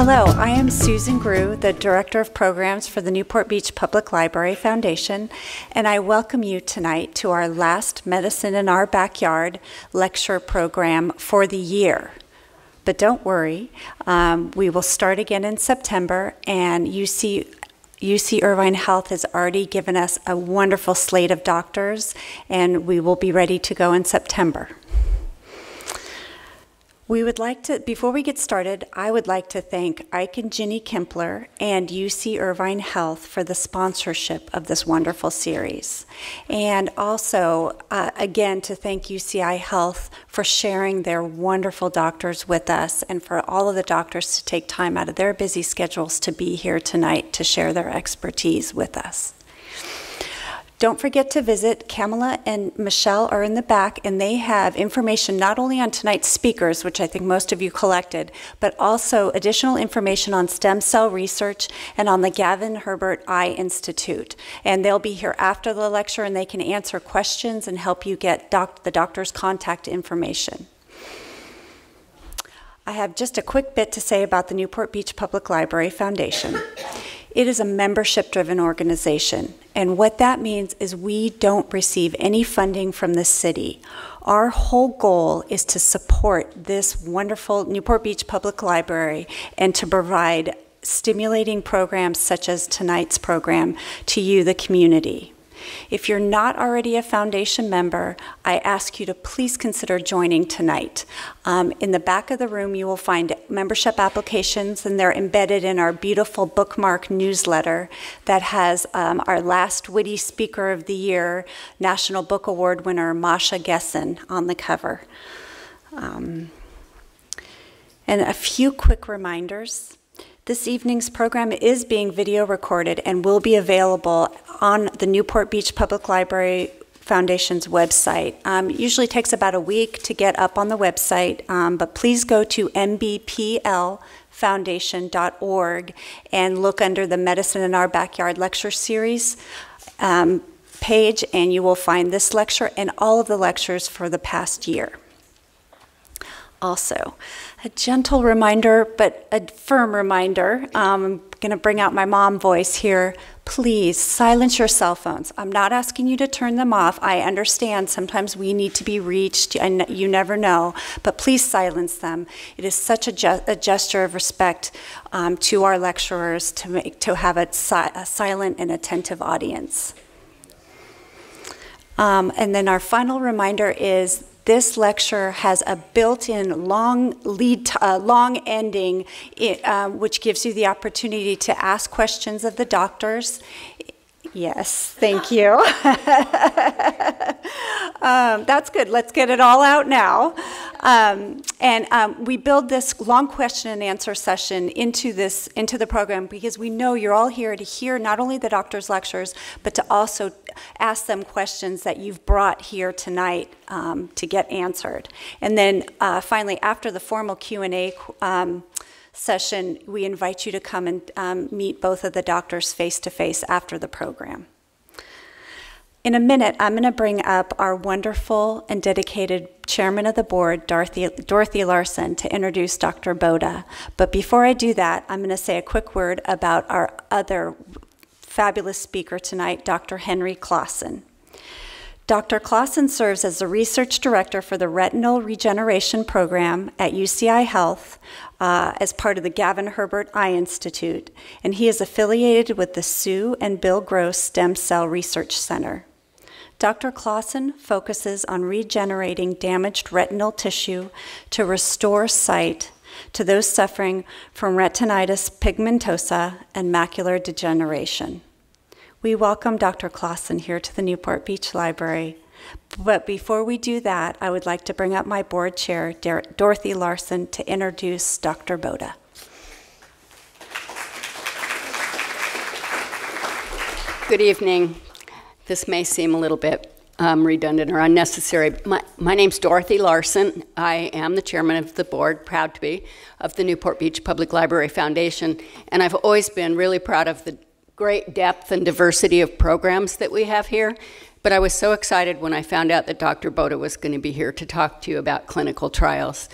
Hello, I am Susan Grew, the Director of Programs for the Newport Beach Public Library Foundation, and I welcome you tonight to our last Medicine in Our Backyard lecture program for the year. But don't worry, we will start again in September, and UC Irvine Health has already given us a wonderful slate of doctors, and we will be ready to go in September. We would like to, before we get started, I would like to thank Ike and Ginny Kempler and UC Irvine Health for the sponsorship of this wonderful series. And also, again, to thank UCI Health for sharing their wonderful doctors with us, and for all of the doctors to take time out of their busy schedules to be here tonight to share their expertise with us. Don't forget to visit. Kamala and Michelle are in the back, and they have information not only on tonight's speakers, which I think most of you collected, but also additional information on stem cell research and on the Gavin Herbert Eye Institute. And they'll be here after the lecture, and they can answer questions and help you get the doctor's contact information. I have just a quick bit to say about the Newport Beach Public Library Foundation. It is a membership-driven organization, and what that means is we don't receive any funding from the city. Our whole goal is to support this wonderful Newport Beach Public Library and to provide stimulating programs such as tonight's program to you, the community. If you're not already a foundation member, I ask you to please consider joining tonight. In the back of the room, you will find membership applications, and they're embedded in our beautiful bookmark newsletter that has our last Witty Speaker of the Year, National Book Award winner, Masha Gessen, on the cover. And a few quick reminders. This evening's program is being video recorded and will be available on the Newport Beach Public Library Foundation's website. Usually takes about a week to get up on the website, but please go to mbplfoundation.org and look under the Medicine in Our Backyard lecture series page, and you will find this lecture and all of the lectures for the past year. Also, a gentle reminder, but a firm reminder, I'm going to bring out my mom voice here. Please silence your cell phones. I'm not asking you to turn them off. I understand sometimes we need to be reached, and you never know, but please silence them. It is such a gesture of respect to our lecturers to have a silent and attentive audience. And then our final reminder is this lecture has a built-in long ending, which gives you the opportunity to ask questions of the doctors. Yes, thank you. That's good. Let's get it all out now. We build this long question and answer session into the program because we know you're all here to hear not only the doctor's lectures, but to also ask them questions that you've brought here tonight to get answered. And then finally, after the formal Q&A session, we invite you to come and meet both of the doctors face-to-face after the program. In a minute, I'm going to bring up our wonderful and dedicated chairman of the board, Dorothy Larson, to introduce Dr. Bota. But before I do that, I'm going to say a quick word about our other fabulous speaker tonight, Dr. Henry Klassen. Dr. Klassen serves as the research director for the Retinal Regeneration program at UCI Health as part of the Gavin Herbert Eye Institute, and he is affiliated with the Sue and Bill Gross Stem Cell Research Center. Dr. Klassen focuses on regenerating damaged retinal tissue to restore sight to those suffering from retinitis pigmentosa and macular degeneration. We welcome Dr. Klassen here to the Newport Beach Library. But before we do that, I would like to bring up my board chair, Dorothy Larson, to introduce Dr. Bota. Good evening. This may seem a little bit redundant or unnecessary. My name's Dorothy Larson. I am the chairman of the board, proud to be, of the Newport Beach Public Library Foundation, and I've always been really proud of the great depth and diversity of programs that we have here. But I was so excited when I found out that Dr. Bota was going to be here to talk to you about clinical trials.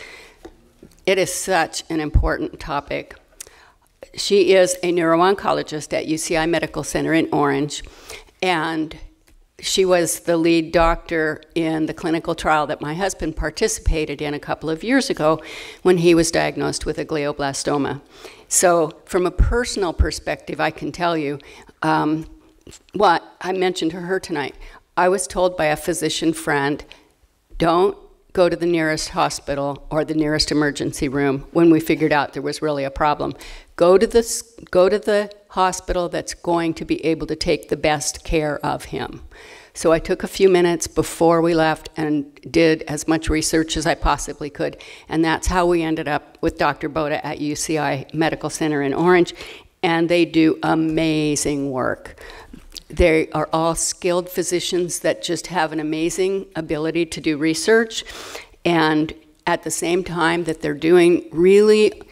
It is such an important topic. she is a neuro-oncologist at UCI Medical Center in Orange, and she was the lead doctor in the clinical trial that my husband participated in a couple of years ago when he was diagnosed with a glioblastoma. So from a personal perspective, I can tell you what I mentioned to her tonight. I was told by a physician friend, don't go to the nearest hospital or the nearest emergency room when we figured out there was really a problem. Go to the hospital that's going to be able to take the best care of him. So I took a few minutes before we left and did as much research as I possibly could, and that's how we ended up with Dr. Bota at UCI Medical Center in Orange, and they do amazing work. They are all skilled physicians that just have an amazing ability to do research, and at the same time that they're doing really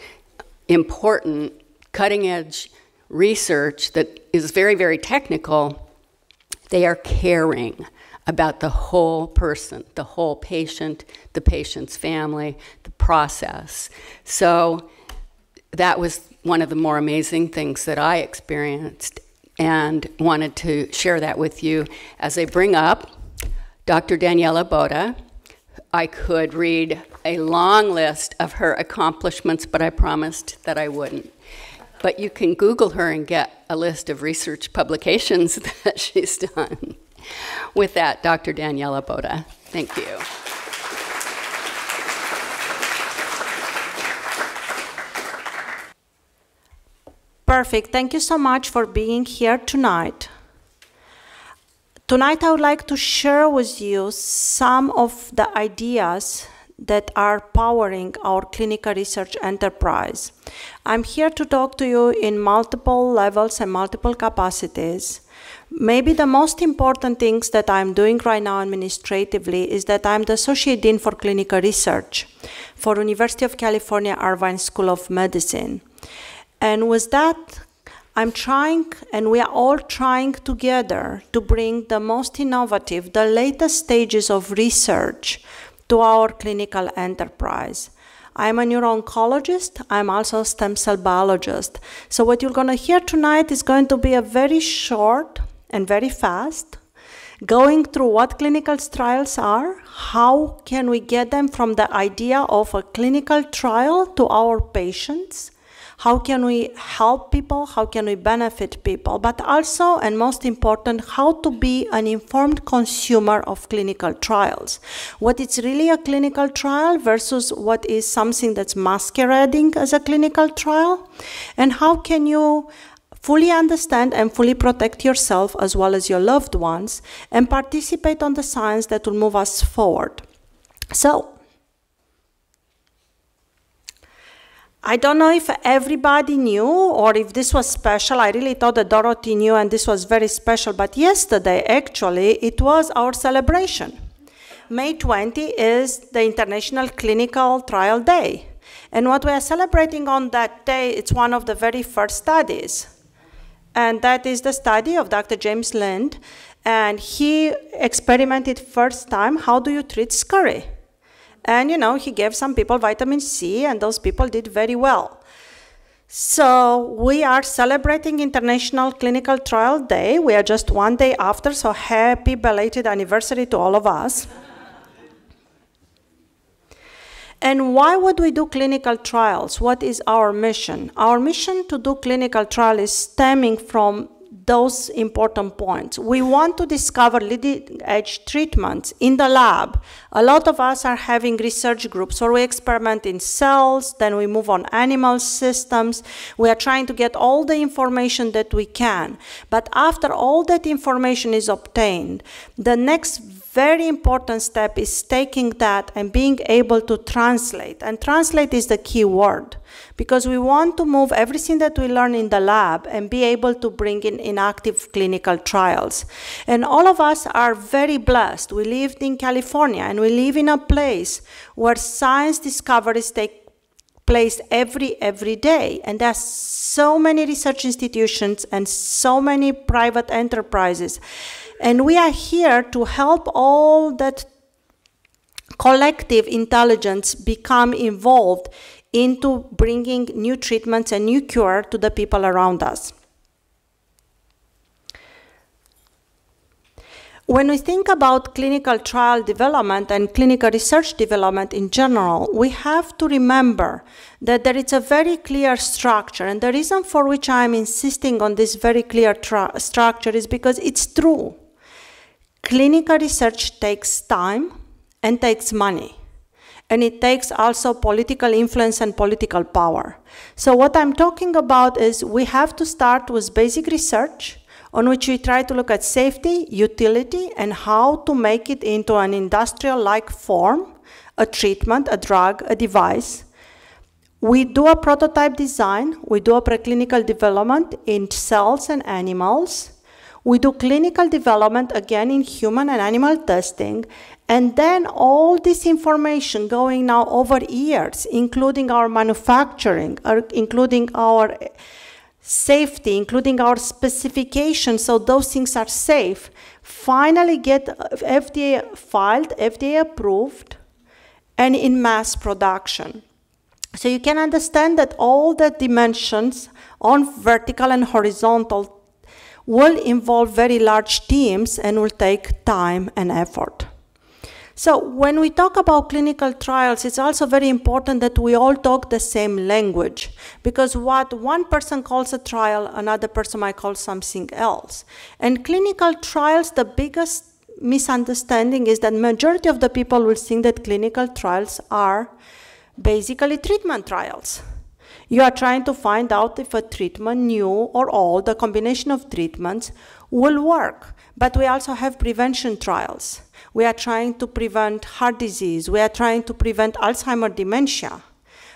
important, cutting-edge research that is very, very technical, they are caring about the whole person, the whole patient, the patient's family, the process. So that was one of the more amazing things that I experienced, and wanted to share that with you. As I bring up Dr. Daniela Bota, I could read a long list of her accomplishments, but I promised that I wouldn't. But you can Google her and get a list of research publications that she's done. With that, Dr. Daniela Bota, thank you. Perfect. Thank you so much for being here tonight. Tonight I would like to share with you some of the ideas that are powering our clinical research enterprise. I'm here to talk to you in multiple levels and multiple capacities. Maybe the most important things that I'm doing right now administratively is that I'm the Associate Dean for Clinical Research for University of California, Irvine School of Medicine. And with that, I'm trying, and we are all trying together to bring the most innovative, the latest stages of research to our clinical enterprise. I'm a neuro-oncologist. I'm also a stem cell biologist. So what you're going to hear tonight is going to be a very short and very fast, going through what clinical trials are, how can we get them from the idea of a clinical trial to our patients, how can we help people? How can we benefit people? But also, and most important, how to be an informed consumer of clinical trials. What is really a clinical trial versus what is something that's masquerading as a clinical trial? And how can you fully understand and fully protect yourself as well as your loved ones and participate on the science that will move us forward? So, I don't know if everybody knew or if this was special. I really thought that Dorothy knew and this was very special. But yesterday, actually, it was our celebration. May 20 is the International Clinical Trial Day. And what we are celebrating on that day, it's one of the very first studies. And that is the study of Dr. James Lind. And he experimented first time, how do you treat scurry? And, you know, he gave some people vitamin C, and those people did very well. So we are celebrating International Clinical Trial Day. We are just one day after, so happy belated anniversary to all of us. And why would we do clinical trials? What is our mission? Our mission to do clinical trial is stemming from those important points. We want to discover leading-edge treatments in the lab. A lot of us are having research groups where we experiment in cells, then we move on animal systems. We are trying to get all the information that we can. But after all that information is obtained, the next very important step is taking that and being able to translate. And translate is the key word, because we want to move everything that we learn in the lab and be able to bring in active clinical trials. And all of us are very blessed. We live in California, and we live in a place where science discoveries take place every day. And there's so many research institutions and so many private enterprises. And we are here to help all that collective intelligence become involved into bringing new treatments and new cure to the people around us. When we think about clinical trial development and clinical research development in general, we have to remember that there is a very clear structure, and the reason for which I am insisting on this very clear structure is because it's true. Clinical research takes time and takes money, and it takes also political influence and political power. So what I'm talking about is we have to start with basic research, on which we try to look at safety, utility, and how to make it into an industrial-like form, a treatment, a drug, a device. We do a prototype design, we do a preclinical development in cells and animals, we do clinical development again in human and animal testing, and then all this information going now over years, including our manufacturing, including our safety, including our specifications, so those things are safe, finally get FDA filed, FDA approved, and in mass production. So you can understand that all the dimensions on vertical and horizontal will involve very large teams and will take time and effort. So when we talk about clinical trials, it's also very important that we all talk the same language, because what one person calls a trial, another person might call something else. And clinical trials, the biggest misunderstanding is that majority of the people will think that clinical trials are basically treatment trials. You are trying to find out if a treatment, new or old, a combination of treatments, will work. But we also have prevention trials. We are trying to prevent heart disease. We are trying to prevent Alzheimer's dementia.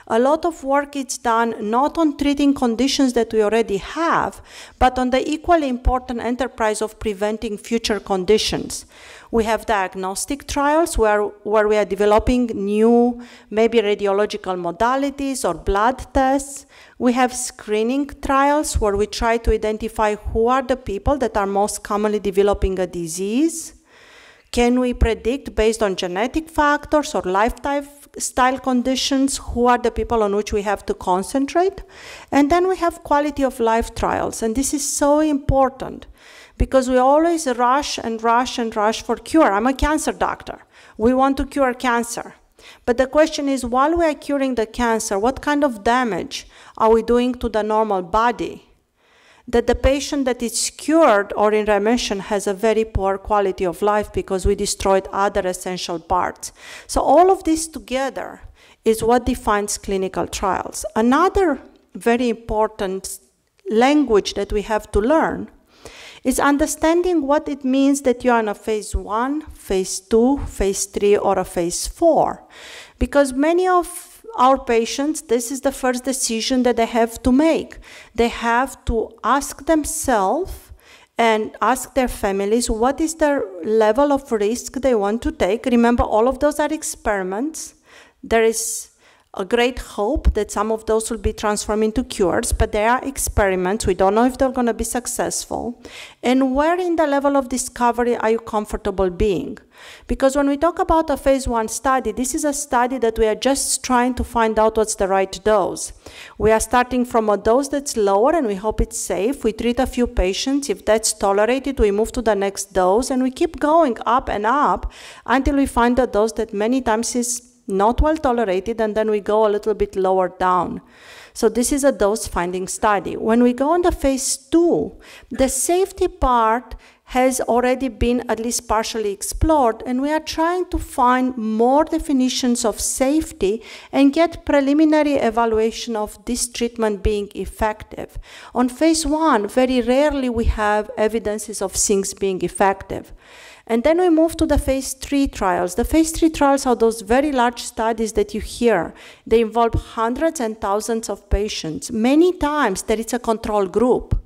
A lot of work is done not on treating conditions that we already have, but on the equally important enterprise of preventing future conditions. We have diagnostic trials where we are developing new, maybe radiological modalities or blood tests. We have screening trials where we try to identify who are the people that are most commonly developing a disease. Can we predict based on genetic factors or lifestyle conditions who are the people on which we have to concentrate? And then we have quality of life trials, and this is so important because we always rush and rush and rush for cure. I'm a cancer doctor. We want to cure cancer. But the question is, while we are curing the cancer, what kind of damage are we doing to the normal body? That the patient that is cured or in remission has a very poor quality of life because we destroyed other essential parts. So all of this together is what defines clinical trials. Another very important language that we have to learn is understanding what it means that you are in a phase 1, phase 2, phase 3, or a phase 4. Because many of our patients, this is the first decision that they have to make. They have to ask themselves and ask their families what is their level of risk they want to take. Remember, all of those are experiments. There is a great hope that some of those will be transformed into cures, but they are experiments. We don't know if they're going to be successful. And where in the level of discovery are you comfortable being? Because when we talk about a phase 1 study, this is a study that we are just trying to find out what's the right dose. We are starting from a dose that's lower and we hope it's safe. We treat a few patients. If that's tolerated, we move to the next dose, and we keep going up and up until we find a dose that many times is not well tolerated, and then we go a little bit lower down. So this is a dose-finding study. When we go on the phase 2, the safety part has already been at least partially explored, and we are trying to find more definitions of safety and get preliminary evaluation of this treatment being effective. On phase 1, very rarely we have evidences of things being effective. And then we move to the phase 3 trials. The phase 3 trials are those very large studies that you hear. They involve hundreds and thousands of patients. Many times there is a control group.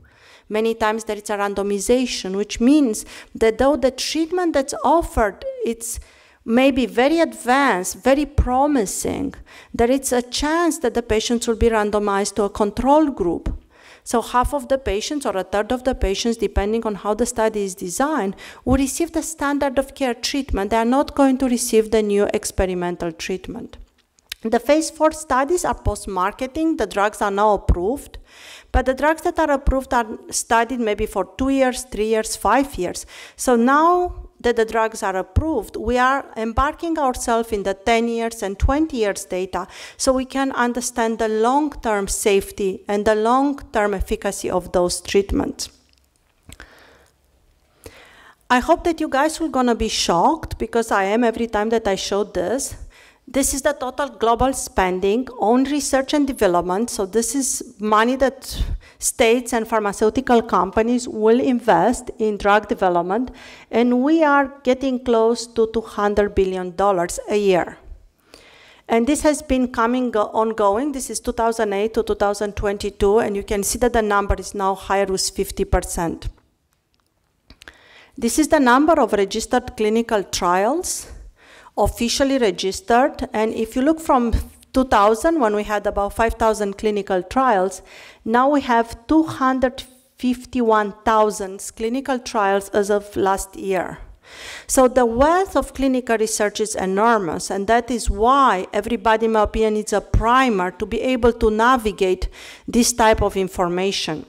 Many times there is a randomization, which means that though the treatment that's offered, it's maybe very advanced, very promising, there is a chance that the patients will be randomized to a control group. So half of the patients or a third of the patients, depending on how the study is designed, will receive the standard of care treatment. They are not going to receive the new experimental treatment. The phase 4 studies are post-marketing. The drugs are now approved, but the drugs that are approved are studied maybe for 2 years, 3 years, 5 years. So now that the drugs are approved, we are embarking ourselves in the 10 years and 20 years data so we can understand the long-term safety and the long-term efficacy of those treatments. I hope that you guys are going to be shocked, because I am every time that I show this. This is the total global spending on research and development. So this is money that states and pharmaceutical companies will invest in drug development, and we are getting close to $200 billion a year. And this has been ongoing. This is 2008 to 2022, and you can see that the number is now higher with 50%. This is the number of registered clinical trials, officially registered, and if you look from 2000, when we had about 5,000 clinical trials, now we have 251,000 clinical trials as of last year. So the wealth of clinical research is enormous, and that is why everybody, in my opinion, needs a primer to be able to navigate this type of information.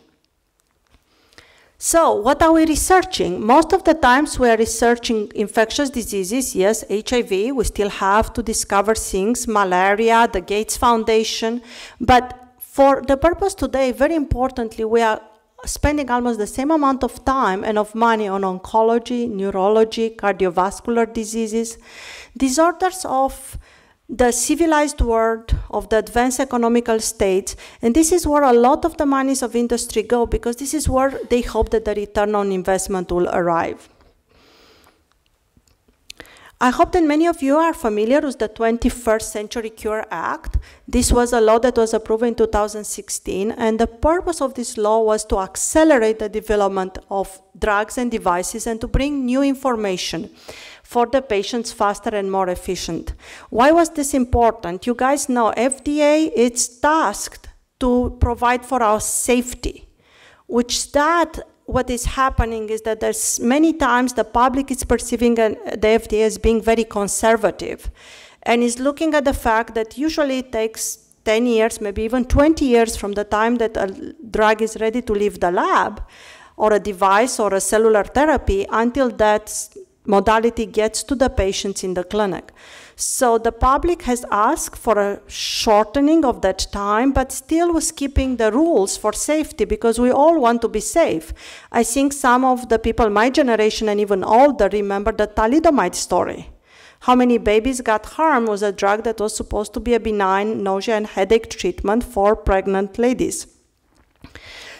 So what are we researching? Most of the times we are researching infectious diseases. Yes, HIV, we still have to discover things, malaria, the Gates Foundation. But for the purpose today, very importantly, we are spending almost the same amount of time and of money on oncology, neurology, cardiovascular diseases, disorders of the civilized world, of the advanced economical states, and this is where a lot of the monies of industry go, because this is where they hope that the return on investment will arrive. I hope that many of you are familiar with the 21st Century Cure Act. This was a law that was approved in 2016, and the purpose of this law was to accelerate the development of drugs and devices and to bring new information for the patients faster and more efficient. Why was this important? You guys know FDA is tasked to provide for our safety, which what is happening is that there's many times the public is perceiving the FDA as being very conservative and is looking at the fact that usually it takes 10 years, maybe even 20 years from the time that a drug is ready to leave the lab or a device or a cellular therapy until that modality gets to the patients in the clinic. So the public has asked for a shortening of that time, but still was keeping the rules for safety, because we all want to be safe. I think some of the people my generation and even older remember the thalidomide story. How many babies got harmed with a drug that was supposed to be a benign nausea and headache treatment for pregnant ladies.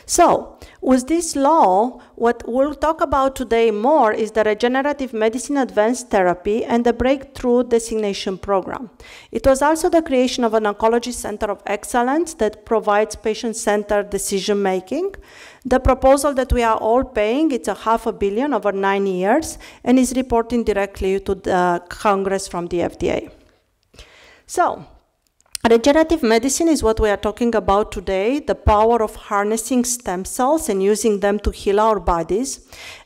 So, with this law, what we'll talk about today more is the Regenerative Medicine Advanced Therapy and the Breakthrough Designation Program. It was also the creation of an Oncology Center of Excellence that provides patient-centered decision-making. The proposal that we are all paying, it's $500 million over 9 years, and is reporting directly to the Congress from the FDA. So, regenerative medicine is what we are talking about today, the power of harnessing stem cells and using them to heal our bodies.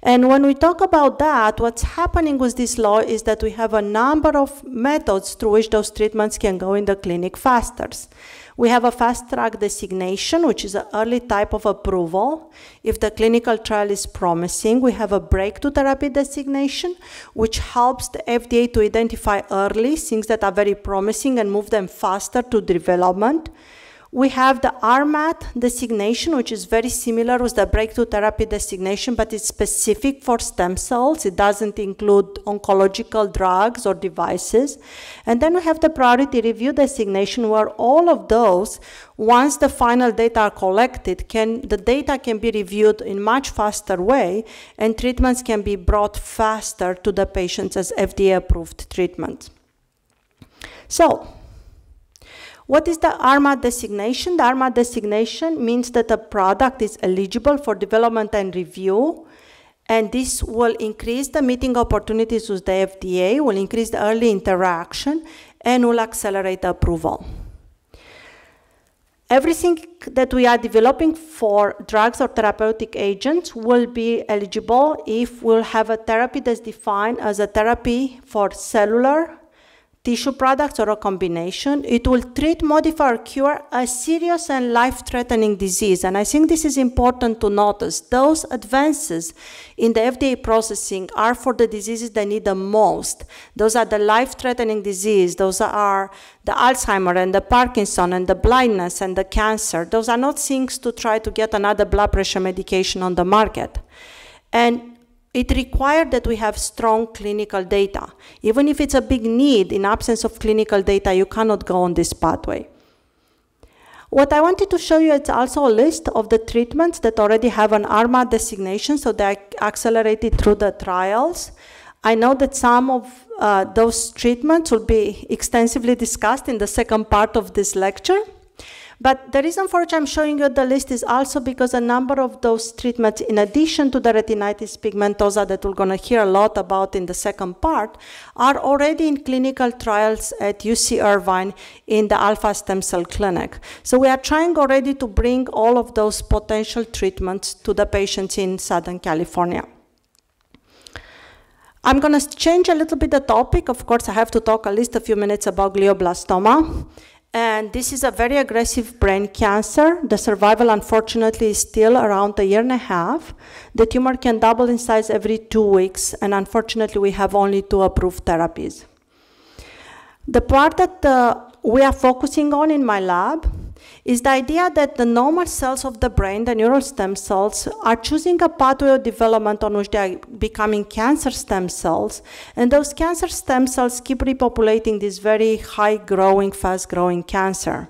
And when we talk about that, what's happening with this law is that we have a number of methods through which those treatments can go in the clinic faster. We have a fast-track designation, which is an early type of approval. If the clinical trial is promising, we have a breakthrough therapy designation, which helps the FDA to identify early things that are very promising and move them faster to development. We have the RMAT designation, which is very similar with the breakthrough therapy designation, but it's specific for stem cells. It doesn't include oncological drugs or devices. And then we have the priority review designation, where all of those, once the final data are collected, the data can be reviewed in much faster way, and treatments can be brought faster to the patients as FDA-approved treatments. So, what is the RMAT designation? The RMAT designation means that a product is eligible for development and review, and this will increase the meeting opportunities with the FDA, will increase the early interaction, and will accelerate the approval. Everything that we are developing for drugs or therapeutic agents will be eligible if we'll have a therapy that's defined as a therapy for cellular, tissue products or a combination. It will treat, modify, or cure a serious and life-threatening disease. And I think this is important to notice. Those advances in the FDA processing are for the diseases they need the most. Those are the life-threatening disease. Those are the Alzheimer and the Parkinson and the blindness and the cancer. Those are not things to try to get another blood pressure medication on the market. And it required that we have strong clinical data. Even if it's a big need, in absence of clinical data, you cannot go on this pathway. What I wanted to show you is also a list of the treatments that already have an RMAT designation, so they're accelerated through the trials. I know that some of those treatments will be extensively discussed in the second part of this lecture. But the reason for which I'm showing you the list is also because a number of those treatments, in addition to the retinitis pigmentosa that we're going to hear a lot about in the second part, are already in clinical trials at UC Irvine in the Alpha Stem Cell Clinic. So we are trying already to bring all of those potential treatments to the patients in Southern California. I'm going to change a little bit the topic. Of course, I have to talk at least a few minutes about glioblastoma. And this is a very aggressive brain cancer. The survival, unfortunately, is still around 1.5 years. The tumor can double in size every 2 weeks, and unfortunately, we have only 2 approved therapies. The part that we are focusing on in my lab is the idea that the normal cells of the brain, the neural stem cells, are choosing a pathway of development on which they are becoming cancer stem cells, and those cancer stem cells keep repopulating this very high-growing, fast-growing cancer.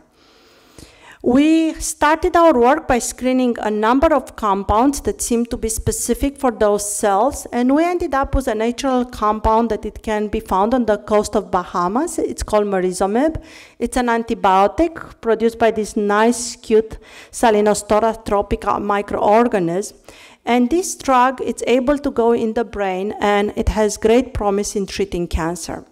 We started our work by screening a number of compounds that seem to be specific for those cells, and we ended up with a natural compound that it can be found on the coast of Bahamas. It's called marizumab. It's an antibiotic produced by this nice, cute Salinostora tropica microorganism. And this drug, it's able to go in the brain, and it has great promise in treating cancer.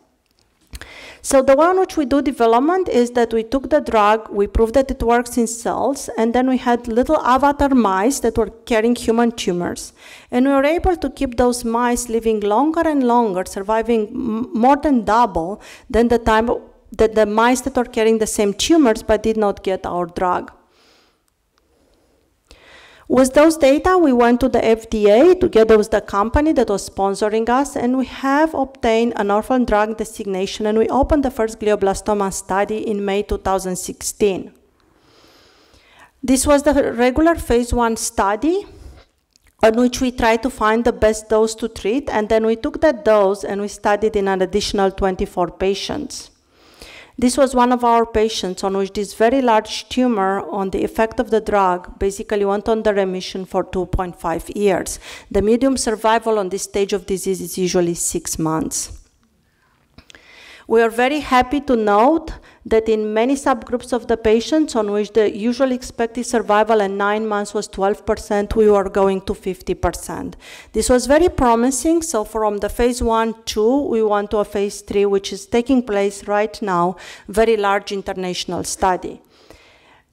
So the way in which we do development is that we took the drug, we proved that it works in cells, and then we had little avatar mice that were carrying human tumors. And we were able to keep those mice living longer and longer, surviving more than double than the time that the mice that were carrying the same tumors but did not get our drug. With those data, we went to the FDA together with the company that was sponsoring us, and we have obtained an orphan drug designation, and we opened the first glioblastoma study in May 2016. This was the regular phase 1 study on which we tried to find the best dose to treat, and then we took that dose and we studied in an additional 24 patients. This was one of our patients on which this very large tumor on the effect of the drug basically went on the remission for 2.5 years. The median survival on this stage of disease is usually 6 months. We are very happy to note that in many subgroups of the patients on which the usual expected survival at 9 months was 12%, we were going to 50%. This was very promising, so from the phase 1-2, we went to a phase 3, which is taking place right now, very large international study.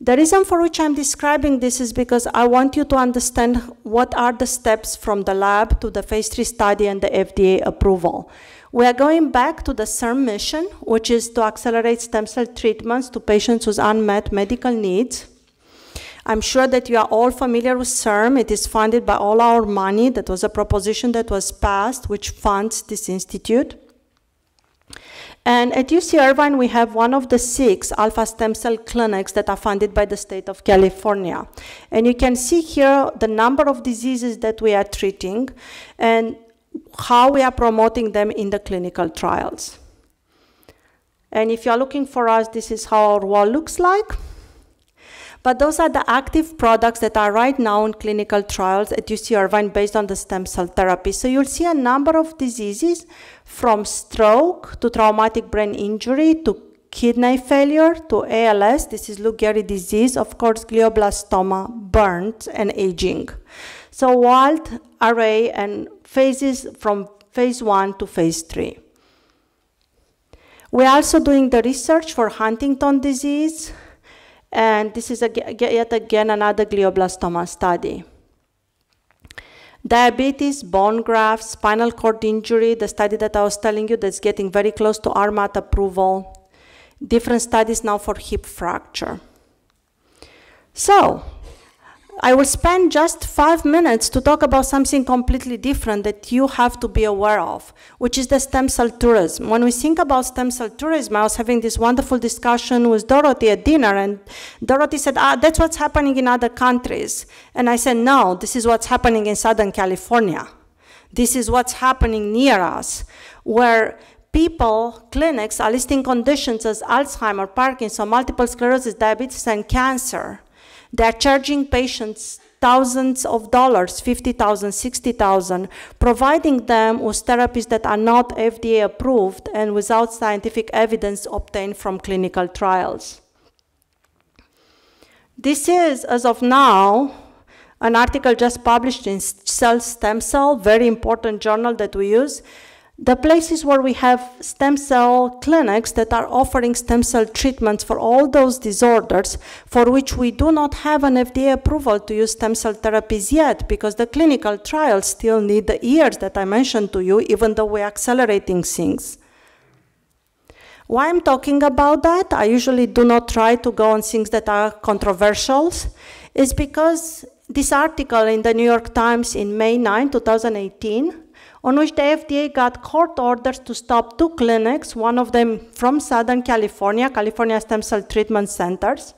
The reason for which I'm describing this is because I want you to understand what are the steps from the lab to the phase 3 study and the FDA approval. We are going back to the CERM mission, which is to accelerate stem cell treatments to patients with unmet medical needs. I'm sure that you are all familiar with CERM. It is funded by all our money. That was a proposition that was passed, which funds this institute. And at UC Irvine, we have one of the 6 alpha stem cell clinics that are funded by the state of California. And you can see here the number of diseases that we are treating and how we are promoting them in the clinical trials. And if you're looking for us, this is how our wall looks like. But those are the active products that are right now in clinical trials at UC Irvine based on the stem cell therapy. So you'll see a number of diseases from stroke to traumatic brain injury to kidney failure to ALS. This is Lou Gehrig disease, of course, glioblastoma, burns, and aging. So wide array and phases from phase 1 to phase 3. We're also doing the research for Huntington disease, and this is yet again another glioblastoma study. Diabetes, bone grafts, spinal cord injury, the study that I was telling you that's getting very close to RMAT approval. Different studies now for hip fracture. So, I will spend just 5 minutes to talk about something completely different that you have to be aware of, which is the stem cell tourism. When we think about stem cell tourism, I was having this wonderful discussion with Dorothy at dinner, and Dorothy said, that's what's happening in other countries. And I said, no, this is what's happening in Southern California. This is what's happening near us, where people, clinics are listing conditions as Alzheimer's, Parkinson, multiple sclerosis, diabetes, and cancer. They're charging patients thousands of dollars, $50,000, $60,000, providing them with therapies that are not FDA approved and without scientific evidence obtained from clinical trials. This is, as of now, an article just published in Cell Stem Cell, very important journal that we use. The places where we have stem cell clinics that are offering stem cell treatments for all those disorders for which we do not have an FDA approval to use stem cell therapies yet, because the clinical trials still need the years that I mentioned to you, even though we're accelerating things. Why I'm talking about that, I usually do not try to go on things that are controversial, is because this article in the New York Times in May 9, 2018, on which the FDA got court orders to stop 2 clinics, one of them from Southern California, California Stem Cell Treatment Centers,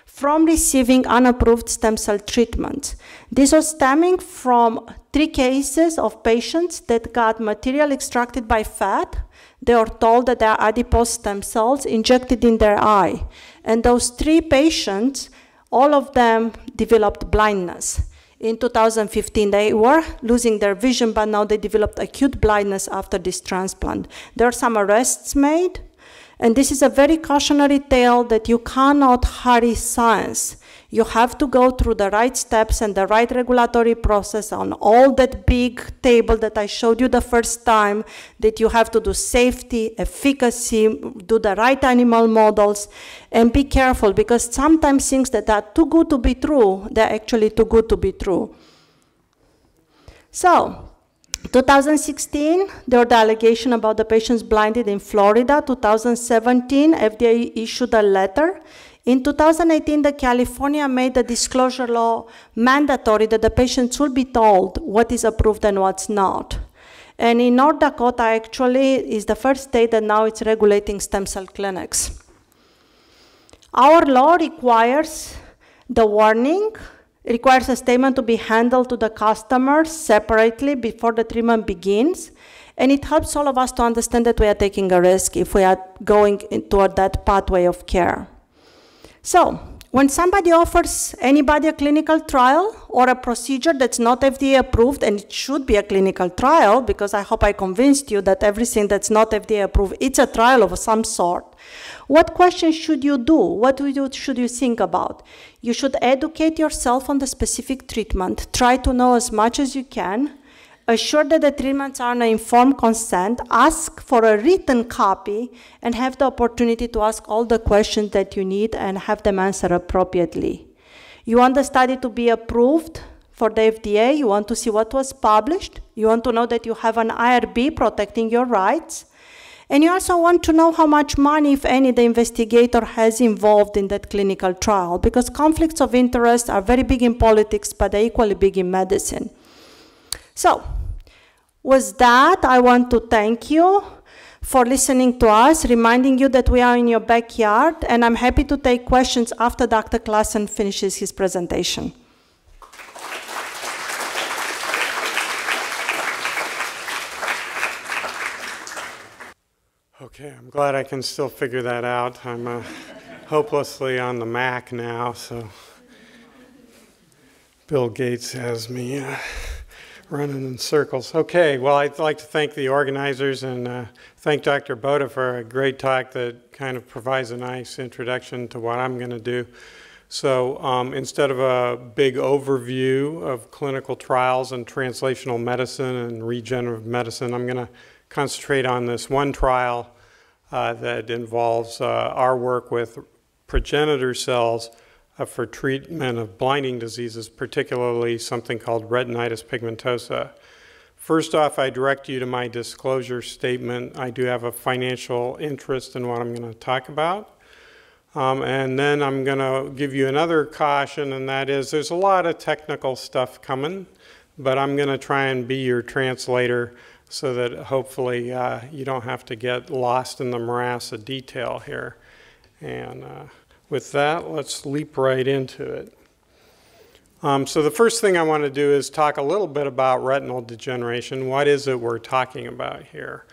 from receiving unapproved stem cell treatments. This was stemming from 3 cases of patients that got material extracted by fat. They were told that they are adipose stem cells injected in their eye. And those 3 patients, all of them developed blindness. In 2015, they were losing their vision, but now they developed acute blindness after this transplant. There are some arrests made, and this is a very cautionary tale that you cannot hurry science. You have to go through the right steps and the right regulatory process on all that big table that I showed you the first time, that you have to do safety, efficacy, do the right animal models, and be careful, because sometimes things that are too good to be true, they're actually too good to be true. So, 2016, there were the allegation about the patients blinded in Florida. 2017, FDA issued a letter. In 2018, the California made the disclosure law mandatory that the patients will be told what is approved and what's not. And in North Dakota, actually, is the first state that now it's regulating stem cell clinics. Our law requires the warning, requires a statement to be handled to the customer separately before the treatment begins. And it helps all of us to understand that we are taking a risk if we are going toward that pathway of care. So, when somebody offers anybody a clinical trial or a procedure that's not FDA approved, and it should be a clinical trial, because I hope I convinced you that everything that's not FDA approved, it's a trial of some sort. What questions should you do? What should you think about? You should educate yourself on the specific treatment. Try to know as much as you can. Assure that the treatments are on an informed consent. Ask for a written copy and have the opportunity to ask all the questions that you need and have them answered appropriately. You want the study to be approved for the FDA. You want to see what was published. You want to know that you have an IRB protecting your rights. And you also want to know how much money, if any, the investigator has involved in that clinical trial, because conflicts of interest are very big in politics, but they're equally big in medicine. So, with that, I want to thank you for listening to us, reminding you that we are in your backyard, and I'm happy to take questions after Dr. Klassen finishes his presentation. Okay, I'm glad I can still figure that out. I'm hopelessly on the Mac now, so Bill Gates has me running in circles. Okay, well, I'd like to thank the organizers and thank Dr. Bota for a great talk that kind of provides a nice introduction to what I'm going to do. So instead of a big overview of clinical trials and translational medicine and regenerative medicine, I'm going to concentrate on this one trial that involves our work with progenitor cells for treatment of blinding diseases, particularly something called retinitis pigmentosa. First off, I direct you to my disclosure statement. I do have a financial interest in what I'm going to talk about. And then I'm going to give you another caution, and that is there's a lot of technical stuff coming, but I'm going to try and be your translator so that hopefully you don't have to get lost in the morass of detail here. And with that, let's leap right into it. So the first thing I want to do is talk a little bit about retinal degeneration. What is it we're talking about here?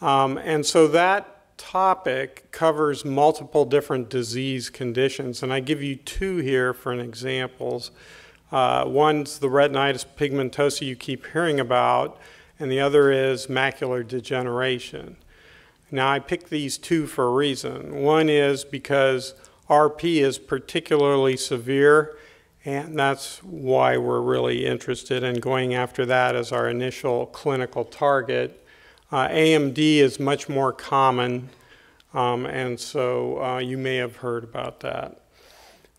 And so that topic covers multiple different disease conditions, and I give you two here for an examples. One's the retinitis pigmentosa you keep hearing about, and the other is macular degeneration. Now, I picked these two for a reason. One is because RP is particularly severe, and that's why we're really interested in going after that as our initial clinical target. AMD is much more common, and so you may have heard about that.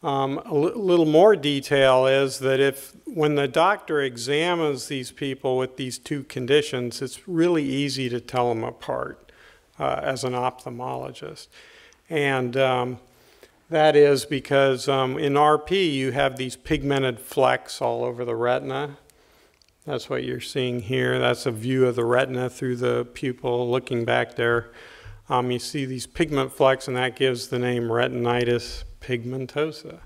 A little more detail is that when the doctor examines these people with these two conditions, it's really easy to tell them apart as an ophthalmologist. And that is because in RP you have these pigmented flecks all over the retina. That's what you're seeing here. That's a view of the retina through the pupil looking back there. You see these pigment flecks, and that gives the name retinitis pigmentosa.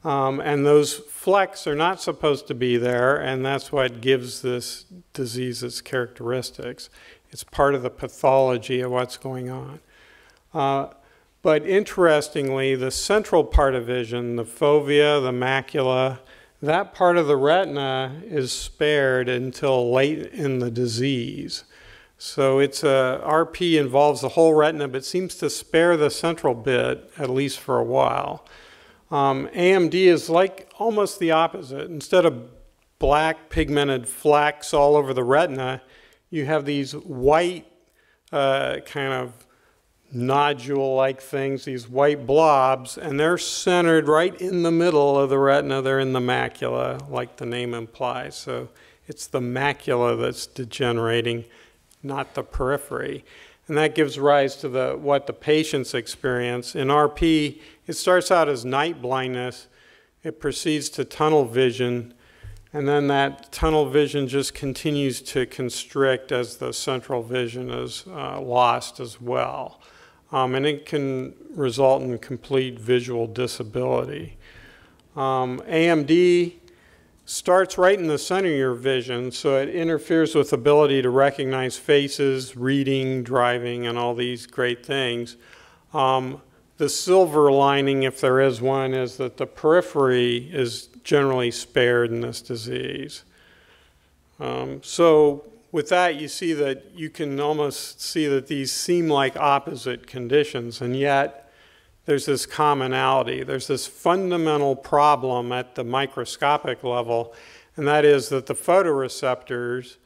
And those flecks are not supposed to be there, and that's what gives this disease its characteristics. It's part of the pathology of what's going on. But interestingly, the central part of vision, the fovea, the macula, that part of the retina is spared until late in the disease. So RP involves the whole retina, but seems to spare the central bit, at least for a while. AMD is like almost the opposite. Instead of black pigmented flecks all over the retina, you have these white kind of nodule-like things, these white blobs, and they're centered right in the middle of the retina. They're in the macula, like the name implies. So it's the macula that's degenerating, not the periphery. And that gives rise to what the patients experience. In RP, it starts out as night blindness. It proceeds to tunnel vision, and then that tunnel vision just continues to constrict as the central vision is lost as well. And it can result in complete visual disability. AMD starts right in the center of your vision, so it interferes with ability to recognize faces, reading, driving, and all these great things. The silver lining, if there is one, is that the periphery is generally spared in this disease. So with that, you see that you can almost see that these seem like opposite conditions, and yet there's this commonality. There's this fundamental problem at the microscopic level, and that is that the photoreceptors,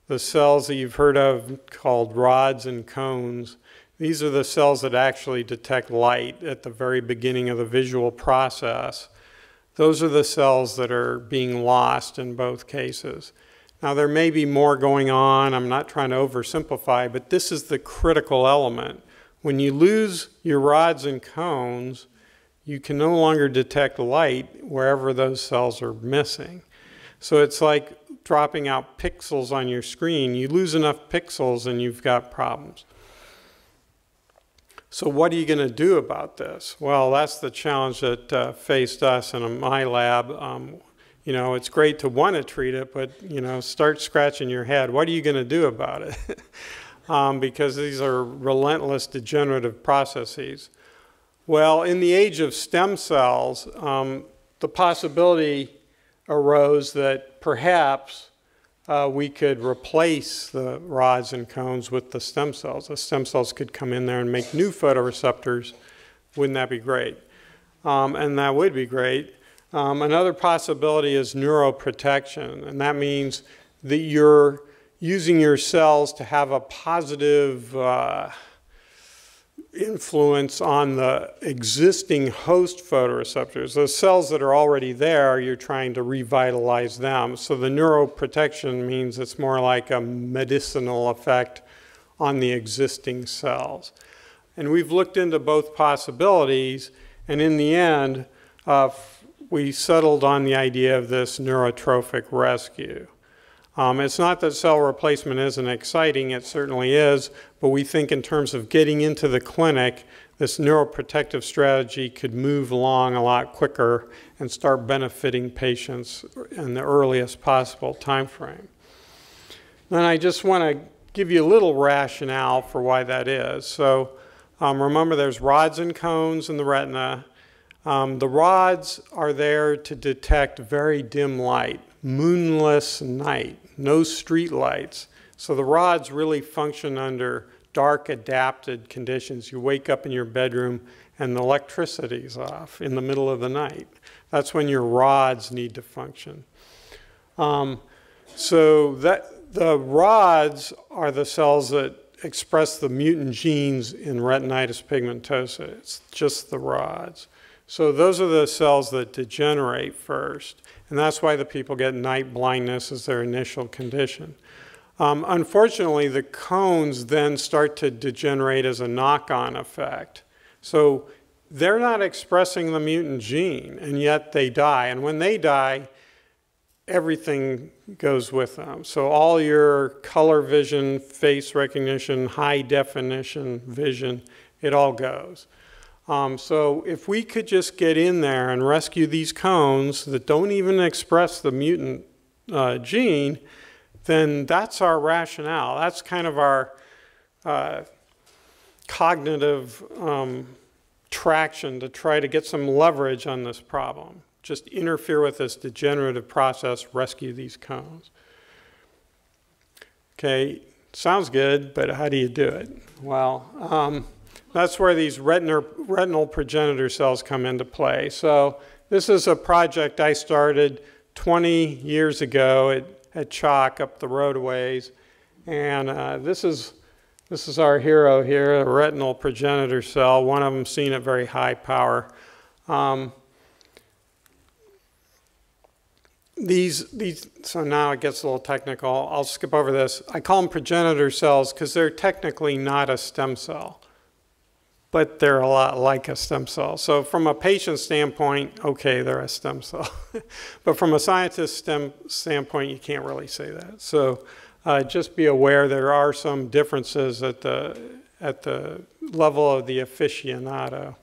the cells that you've heard of called rods and cones, these are the cells that actually detect light at the very beginning of the visual process. Those are the cells that are being lost in both cases. Now, there may be more going on. I'm not trying to oversimplify, but this is the critical element. When you lose your rods and cones, you can no longer detect light wherever those cells are missing. So it's like dropping out pixels on your screen. You lose enough pixels and you've got problems. So what are you going to do about this? Well, that's the challenge that faced us in my lab. You know, it's great to want to treat it, but, you know, start scratching your head. What are you going to do about it? Because these are relentless degenerative processes. Well, in the age of stem cells, the possibility arose that perhaps we could replace the rods and cones with the stem cells. The stem cells could come in there and make new photoreceptors. Wouldn't that be great? And that would be great. Another possibility is neuroprotection, and that means that you're using your cells to have a positive influence on the existing host photoreceptors. Those cells that are already there, you're trying to revitalize them. So the neuroprotection means it's more like a medicinal effect on the existing cells. And we've looked into both possibilities, and in the end, we settled on the idea of this neurotrophic rescue. It's not that cell replacement isn't exciting, it certainly is, but we think in terms of getting into the clinic, this neuroprotective strategy could move along a lot quicker and start benefiting patients in the earliest possible time frame. Then I just want to give you a little rationale for why that is. So remember, there's rods and cones in the retina. The rods are there to detect very dim light, moonless night, no street lights. So the rods really function under dark adapted conditions. You wake up in your bedroom and the electricity's off in the middle of the night. That's when your rods need to function. So the rods are the cells that express the mutant genes in retinitis pigmentosa. It's just the rods. So those are the cells that degenerate first, and that's why the people get night blindness as their initial condition. Unfortunately, the cones then start to degenerate as a knock-on effect. So they're not expressing the mutant gene, and yet they die. And when they die, everything goes with them. So all your color vision, face recognition, high definition vision, it all goes. So if we could just get in there and rescue these cones that don't even express the mutant gene, then that's our rationale. That's kind of our cognitive traction to try to get some leverage on this problem. Just interfere with this degenerative process, rescue these cones. Okay, sounds good, but how do you do it? Well, that's where these retinal progenitor cells come into play. So this is a project I started 20 years ago at Chalk up the road a ways. And this is our hero here, a retinal progenitor cell, one of them seen at very high power. So now it gets a little technical. I'll skip over this. I call them progenitor cells because they're technically not a stem cell, but they're a lot like a stem cell. So from a patient standpoint, okay, they're a stem cell. But from a scientist standpoint, you can't really say that. So just be aware there are some differences at the level of the aficionado.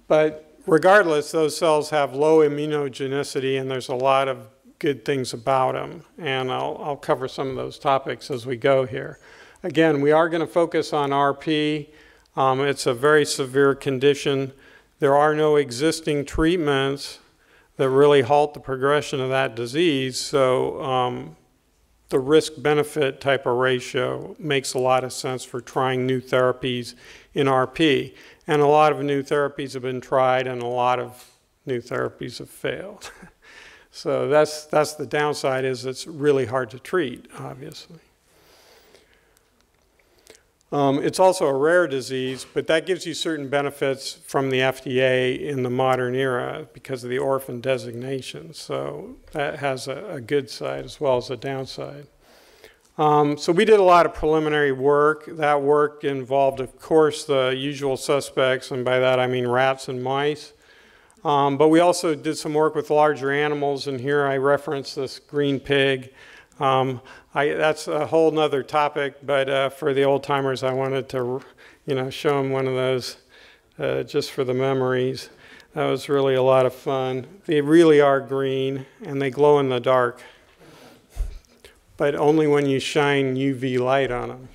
But regardless, those cells have low immunogenicity, and there's a lot of good things about them. And I'll cover some of those topics as we go here. Again, we are going to focus on RP. It's a very severe condition. There are no existing treatments that really halt the progression of that disease. So the risk-benefit type of ratio makes a lot of sense for trying new therapies in RP. And a lot of new therapies have been tried, and a lot of new therapies have failed. So that's the downside, is it's really hard to treat, obviously. It's also a rare disease, but that gives you certain benefits from the FDA in the modern era because of the orphan designation. So that has a good side as well as a downside. So we did a lot of preliminary work. That work involved, of course, the usual suspects, and by that I mean rats and mice. But we also did some work with larger animals, and here I reference this green pig. That's a whole nother topic, but for the old timers, I wanted to, show them one of those just for the memories. That was really a lot of fun. They really are green, and they glow in the dark, but only when you shine UV light on them.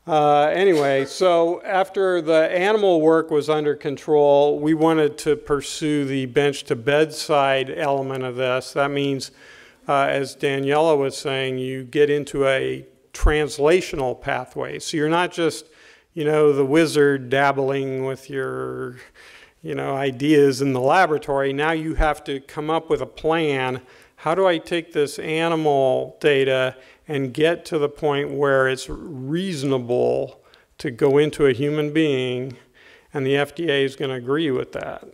Anyway, so after the animal work was under control, we wanted to pursue the bench-to-bedside element of this. That means, as Daniela was saying, you get into a translational pathway. So you're not just, the wizard dabbling with your, ideas in the laboratory. Now you have to come up with a plan. How do I take this animal data and get to the point where it's reasonable to go into a human being, and the FDA is going to agree with that.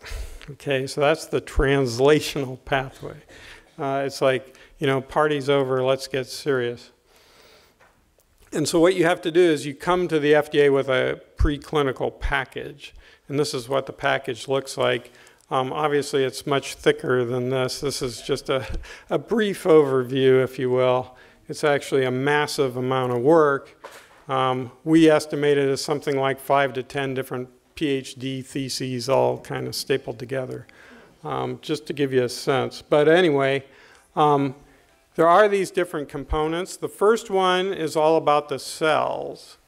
Okay, so that's the translational pathway. It's like, you know, party's over, let's get serious. And so what you have to do is you come to the FDA with a preclinical package, and this is what the package looks like. Obviously, it's much thicker than this. This is just a brief overview, if you will. It's actually a massive amount of work. We estimate it as something like 5 to 10 different PhD theses all kind of stapled together, just to give you a sense. But anyway, there are these different components. The first one is all about the cells.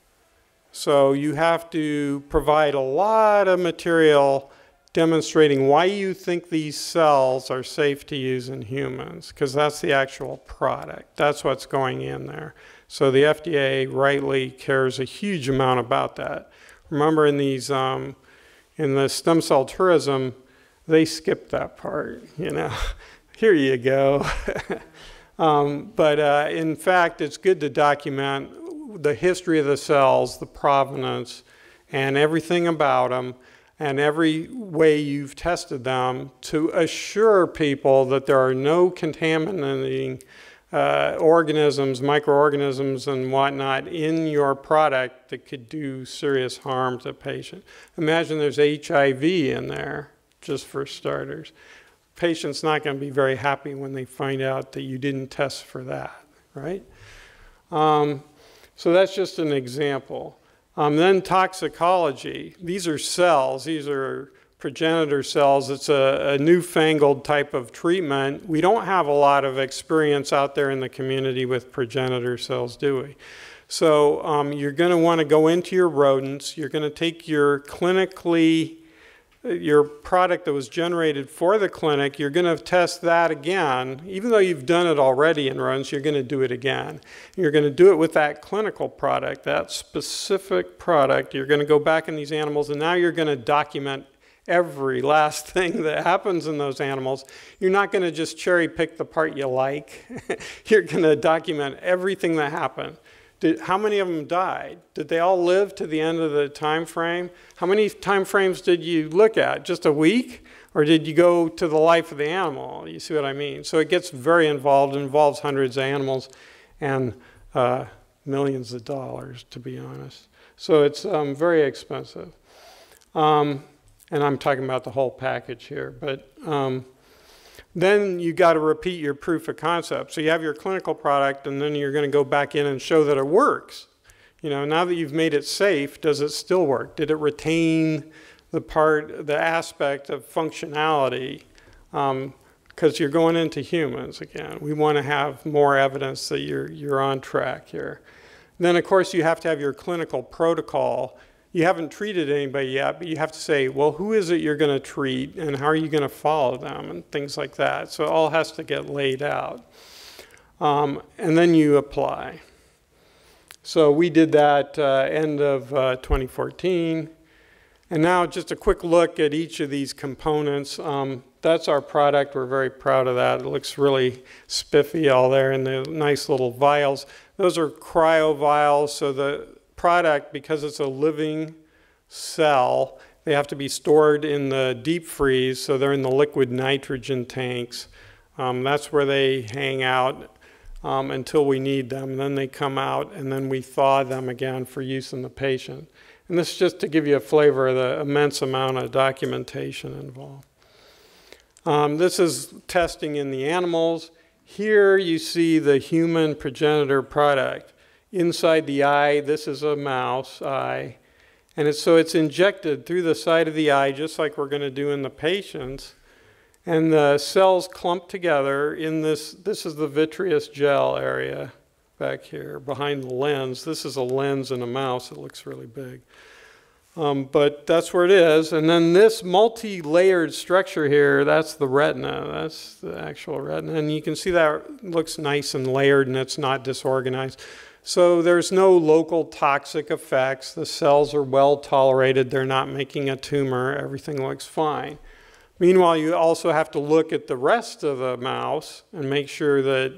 So you have to provide a lot of material demonstrating why you think these cells are safe to use in humans, because that's the actual product. That's what's going in there. So the FDA rightly cares a huge amount about that. Remember, in these, in the stem cell tourism, they skipped that part, you know. Here you go. But in fact, it's good to document the history of the cells, the provenance, and everything about them, and every way you've tested them to assure people that there are no contaminating organisms, microorganisms and whatnot in your product that could do serious harm to the patient. Imagine there's HIV in there, just for starters. Patient's not going to be very happy when they find out that you didn't test for that, right? So that's just an example. Then toxicology. These are cells. These are progenitor cells. It's a newfangled type of treatment. We don't have a lot of experience out there in the community with progenitor cells, do we? So you're going to want to go into your rodents. You're going to take your product that was generated for the clinic, you're going to test that again. Even though you've done it already in rodents, you're going to do it again. You're going to do it with that clinical product, that specific product. You're going to go back in these animals, and now you're going to document every last thing that happens in those animals. You're not going to just cherry pick the part you like. You're going to document everything that happened. How many of them died? Did they all live to the end of the time frame? How many time frames did you look at? Just a week? Or did you go to the life of the animal? You see what I mean? So it gets very involved. It involves hundreds of animals and millions of dollars, to be honest. So it's very expensive. And I'm talking about the whole package here. But then you got to repeat your proof of concept. So you have your clinical product, and then you're going to go back in and show that it works. You know, now that you've made it safe, does it still work? Did it retain the aspect of functionality? Because you're going into humans again. We want to have more evidence that you're on track here. Then, of course, you have to have your clinical protocol. You haven't treated anybody yet, but you have to say, well, who is it you're going to treat, and how are you going to follow them, and things like that. So it all has to get laid out. And then you apply. So we did that end of 2014. And now just a quick look at each of these components. That's our product. We're very proud of that. It looks really spiffy all there in the nice little vials. Those are cryo vials, so the product, because it's a living cell, they have to be stored in the deep freeze, so they're in the liquid nitrogen tanks. That's where they hang out until we need them. Then they come out, and then we thaw them again for use in the patient. And this is just to give you a flavor of the immense amount of documentation involved. This is testing in the animals. Here you see the human progenitor product. Inside the eye, this is a mouse eye. And so it's injected through the side of the eye, just like we're going to do in the patients. And the cells clump together in this is the vitreous gel area back here behind the lens. This is a lens in a mouse. It looks really big. But that's where it is. And then this multi-layered structure here, that's the retina. That's the actual retina. And you can see that looks nice and layered, and it's not disorganized. So there's no local toxic effects. The cells are well tolerated. They're not making a tumor. Everything looks fine. Meanwhile, you also have to look at the rest of the mouse and make sure that,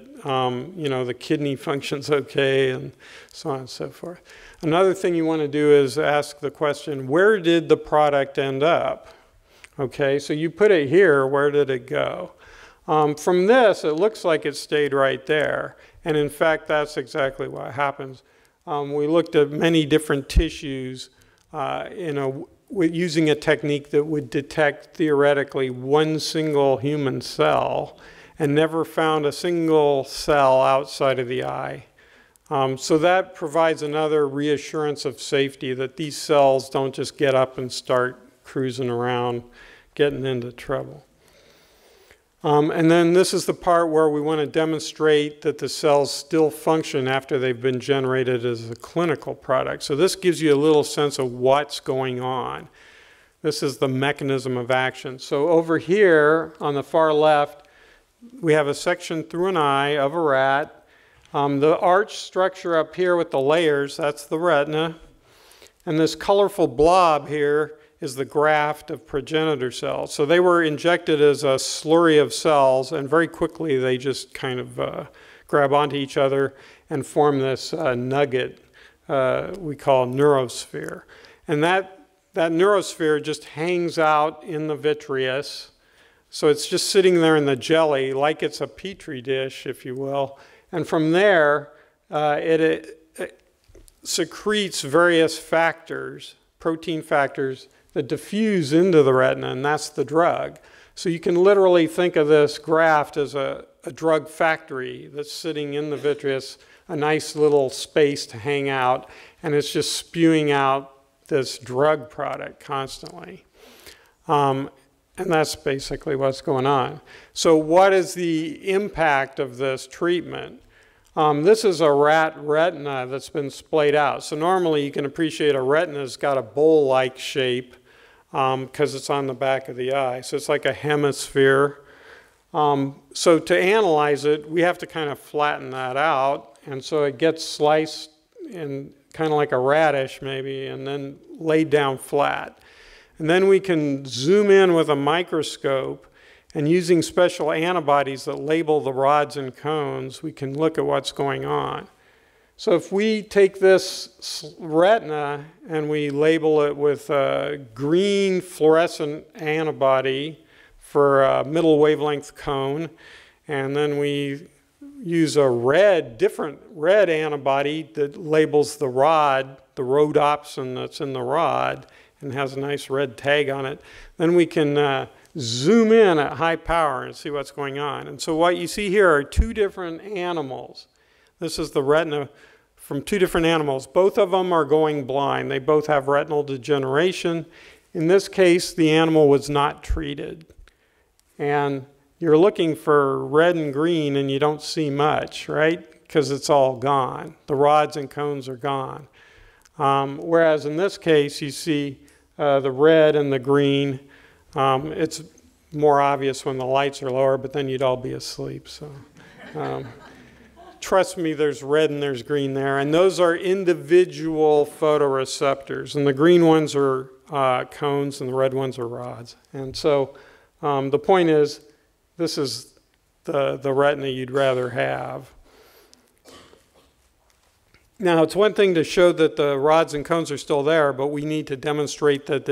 you know, the kidney functions okay and so on and so forth. Another thing you want to do is ask the question, where did the product end up? Okay, so you put it here, where did it go? From this, it looks like it stayed right there. And in fact, that's exactly what happens. We looked at many different tissues using a technique that would detect theoretically one single human cell and never found a single cell outside of the eye. So that provides another reassurance of safety that these cells don't just get up and start cruising around, getting into trouble. And then this is the part where we want to demonstrate that the cells still function after they've been generated as a clinical product. So this gives you a little sense of what's going on. This is the mechanism of action. So over here on the far left, we have a section through an eye of a rat. The arch structure up here with the layers, that's the retina. And this colorful blob here is the graft of progenitor cells. So they were injected as a slurry of cells, and very quickly they just kind of grab onto each other and form this nugget we call neurosphere. And that neurosphere just hangs out in the vitreous. So it's just sitting there in the jelly like it's a petri dish, if you will. And from there, it secretes various factors, protein factors, that diffuse into the retina, and that's the drug. So you can literally think of this graft as a drug factory that's sitting in the vitreous, a nice little space to hang out, and it's just spewing out this drug product constantly. And that's basically what's going on. So what is the impact of this treatment? This is a rat retina that's been splayed out. So normally you can appreciate a retina's got a bowl-like shape because it's on the back of the eye. So it's like a hemisphere. So to analyze it, we have to kind of flatten that out. And so it gets sliced in kind of like a radish maybe, and then laid down flat. And then we can zoom in with a microscope, and using special antibodies that label the rods and cones, we can look at what's going on. So if we take this retina and we label it with a green fluorescent antibody for a middle wavelength cone, and then we use a different red antibody that labels the rod, the rhodopsin that's in the rod, and has a nice red tag on it, then we can zoom in at high power and see what's going on. And so what you see here are two different animals. This is the retina from two different animals. Both of them are going blind. They both have retinal degeneration. In this case, the animal was not treated. And you're looking for red and green and you don't see much, right? Because it's all gone. The rods and cones are gone. Whereas in this case, you see the red and the green. It's more obvious when the lights are lower, but then you'd all be asleep. So trust me, there's red and there's green there. And those are individual photoreceptors. And the green ones are cones and the red ones are rods. And so the point is, this is the retina you'd rather have. Now, it's one thing to show that the rods and cones are still there, but we need to demonstrate that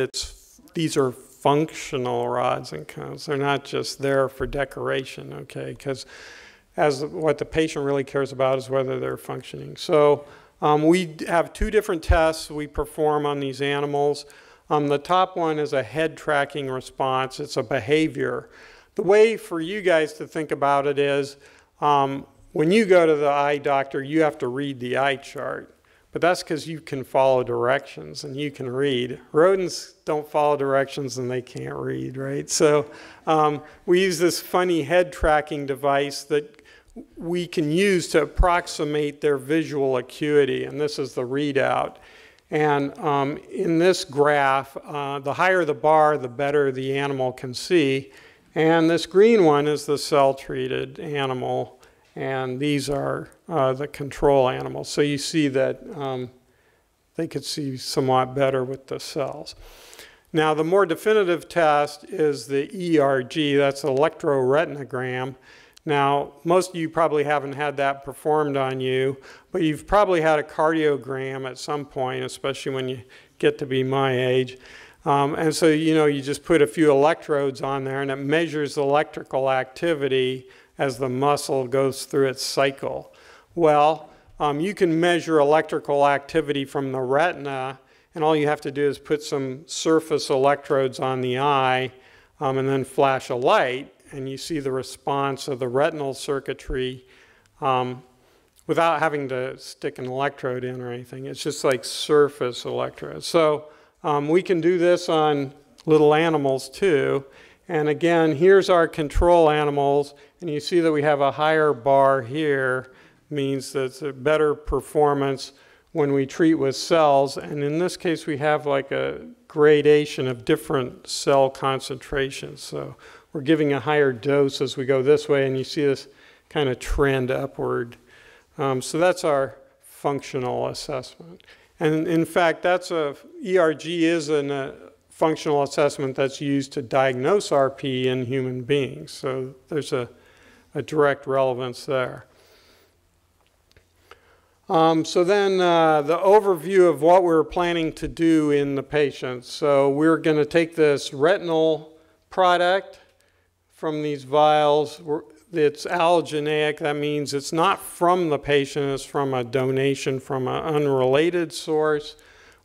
these are functional rods and cones. They're not just there for decoration, okay? Because what the patient really cares about is whether they're functioning. So we have two different tests we perform on these animals. The top one is a head tracking response. It's a behavior. The way for you guys to think about it is when you go to the eye doctor, you have to read the eye chart. But that's because you can follow directions and you can read. Rodents don't follow directions and they can't read, right? So we use this funny head tracking device that we can use to approximate their visual acuity. And this is the readout. And in this graph, the higher the bar, the better the animal can see. And this green one is the cell-treated animal. And these are the control animals. So you see that they could see somewhat better with the cells. Now, the more definitive test is the ERG, that's electroretinogram. Now, most of you probably haven't had that performed on you, but you've probably had a cardiogram at some point, especially when you get to be my age. And so, you know, you just put a few electrodes on there and it measures electrical activity as the muscle goes through its cycle. Well, you can measure electrical activity from the retina, and all you have to do is put some surface electrodes on the eye and then flash a light, and you see the response of the retinal circuitry without having to stick an electrode in or anything. It's just like surface electrodes. So we can do this on little animals too. And again, here's our control animals, and you see that we have a higher bar here, means that it's a better performance when we treat with cells. And in this case, we have like a gradation of different cell concentrations. So we're giving a higher dose as we go this way, and you see this kind of trend upward. So that's our functional assessment. And in fact, that's ERG is a functional assessment that's used to diagnose RP in human beings. So there's a direct relevance there. So then the overview of what we're planning to do in the patients. So we're going to take this retinal product from these vials. It's allogeneic. That means it's not from the patient. It's from a donation from an unrelated source.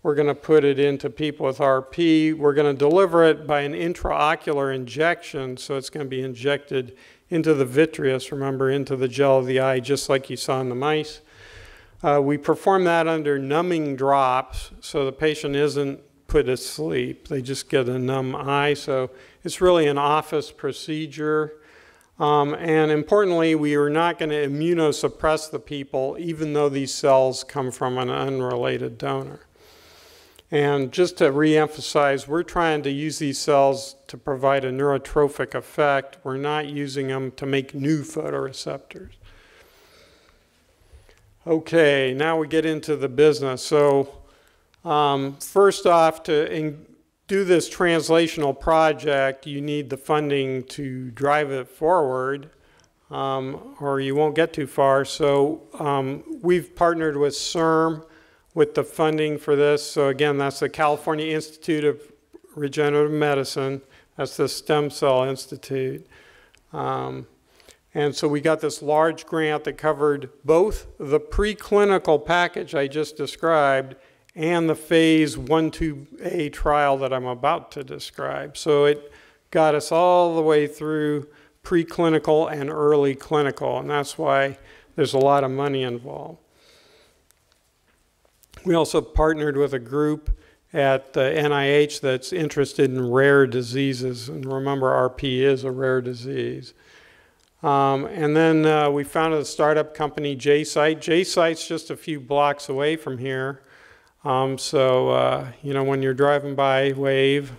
We're going to put it into people with RP. We're going to deliver it by an intraocular injection. So it's going to be injected into the vitreous, remember, into the gel of the eye, just like you saw in the mice. We perform that under numbing drops, so the patient isn't put to sleep. They just get a numb eye, so it's really an office procedure. And importantly, we are not going to immunosuppress the people, even though these cells come from an unrelated donor. And just to reemphasize, we're trying to use these cells to provide a neurotrophic effect. We're not using them to make new photoreceptors. Okay, now we get into the business. So first off, to do this translational project, you need the funding to drive it forward, or you won't get too far. So we've partnered with CIRM with the funding for this. So again, that's the California Institute of Regenerative Medicine. That's the Stem Cell Institute. And so we got this large grant that covered both the preclinical package I just described and the phase 1/2A trial that I'm about to describe. So it got us all the way through preclinical and early clinical, and that's why there's a lot of money involved. We also partnered with a group at the NIH that's interested in rare diseases, and remember, RP is a rare disease. And then we founded a startup company, J-Site. J-Site's just a few blocks away from here. So, you know, when you're driving by, wave.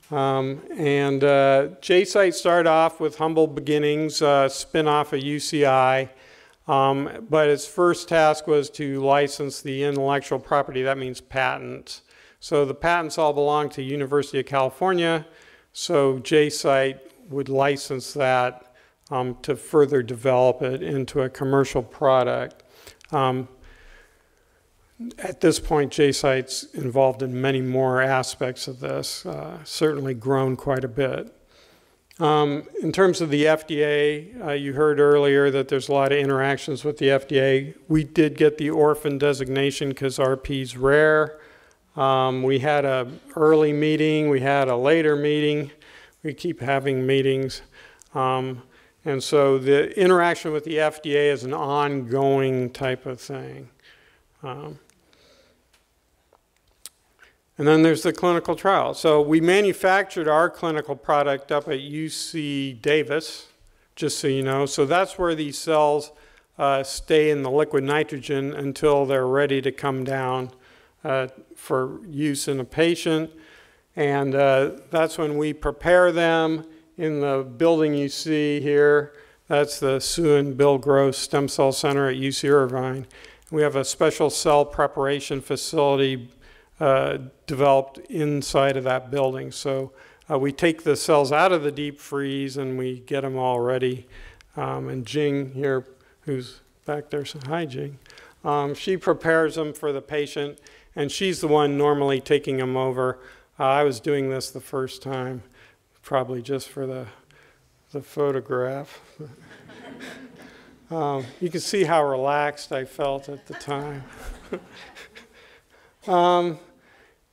J-Site started off with humble beginnings, spin-off of UCI. But its first task was to license the intellectual property. That means patents. So the patents all belong to University of California. So J-Site would license that to further develop it into a commercial product. At this point, J-Site's involved in many more aspects of this, certainly grown quite a bit. In terms of the FDA, you heard earlier that there's a lot of interactions with the FDA. We did get the orphan designation because RP's rare. We had an early meeting, we had a later meeting. We keep having meetings. And so the interaction with the FDA is an ongoing type of thing. And then there's the clinical trial. So we manufactured our clinical product up at UC Davis, just so you know. So that's where these cells stay in the liquid nitrogen until they're ready to come down for use in a patient. And that's when we prepare them in the building you see here. That's the Sue and Bill Gross Stem Cell Center at UC Irvine. We have a special cell preparation facility developed inside of that building. So we take the cells out of the deep freeze and we get them all ready. And Jing here, who's back there, so hi Jing. She prepares them for the patient, and she's the one normally taking them over. I was doing this the first time, probably just for the photograph. You can see how relaxed I felt at the time.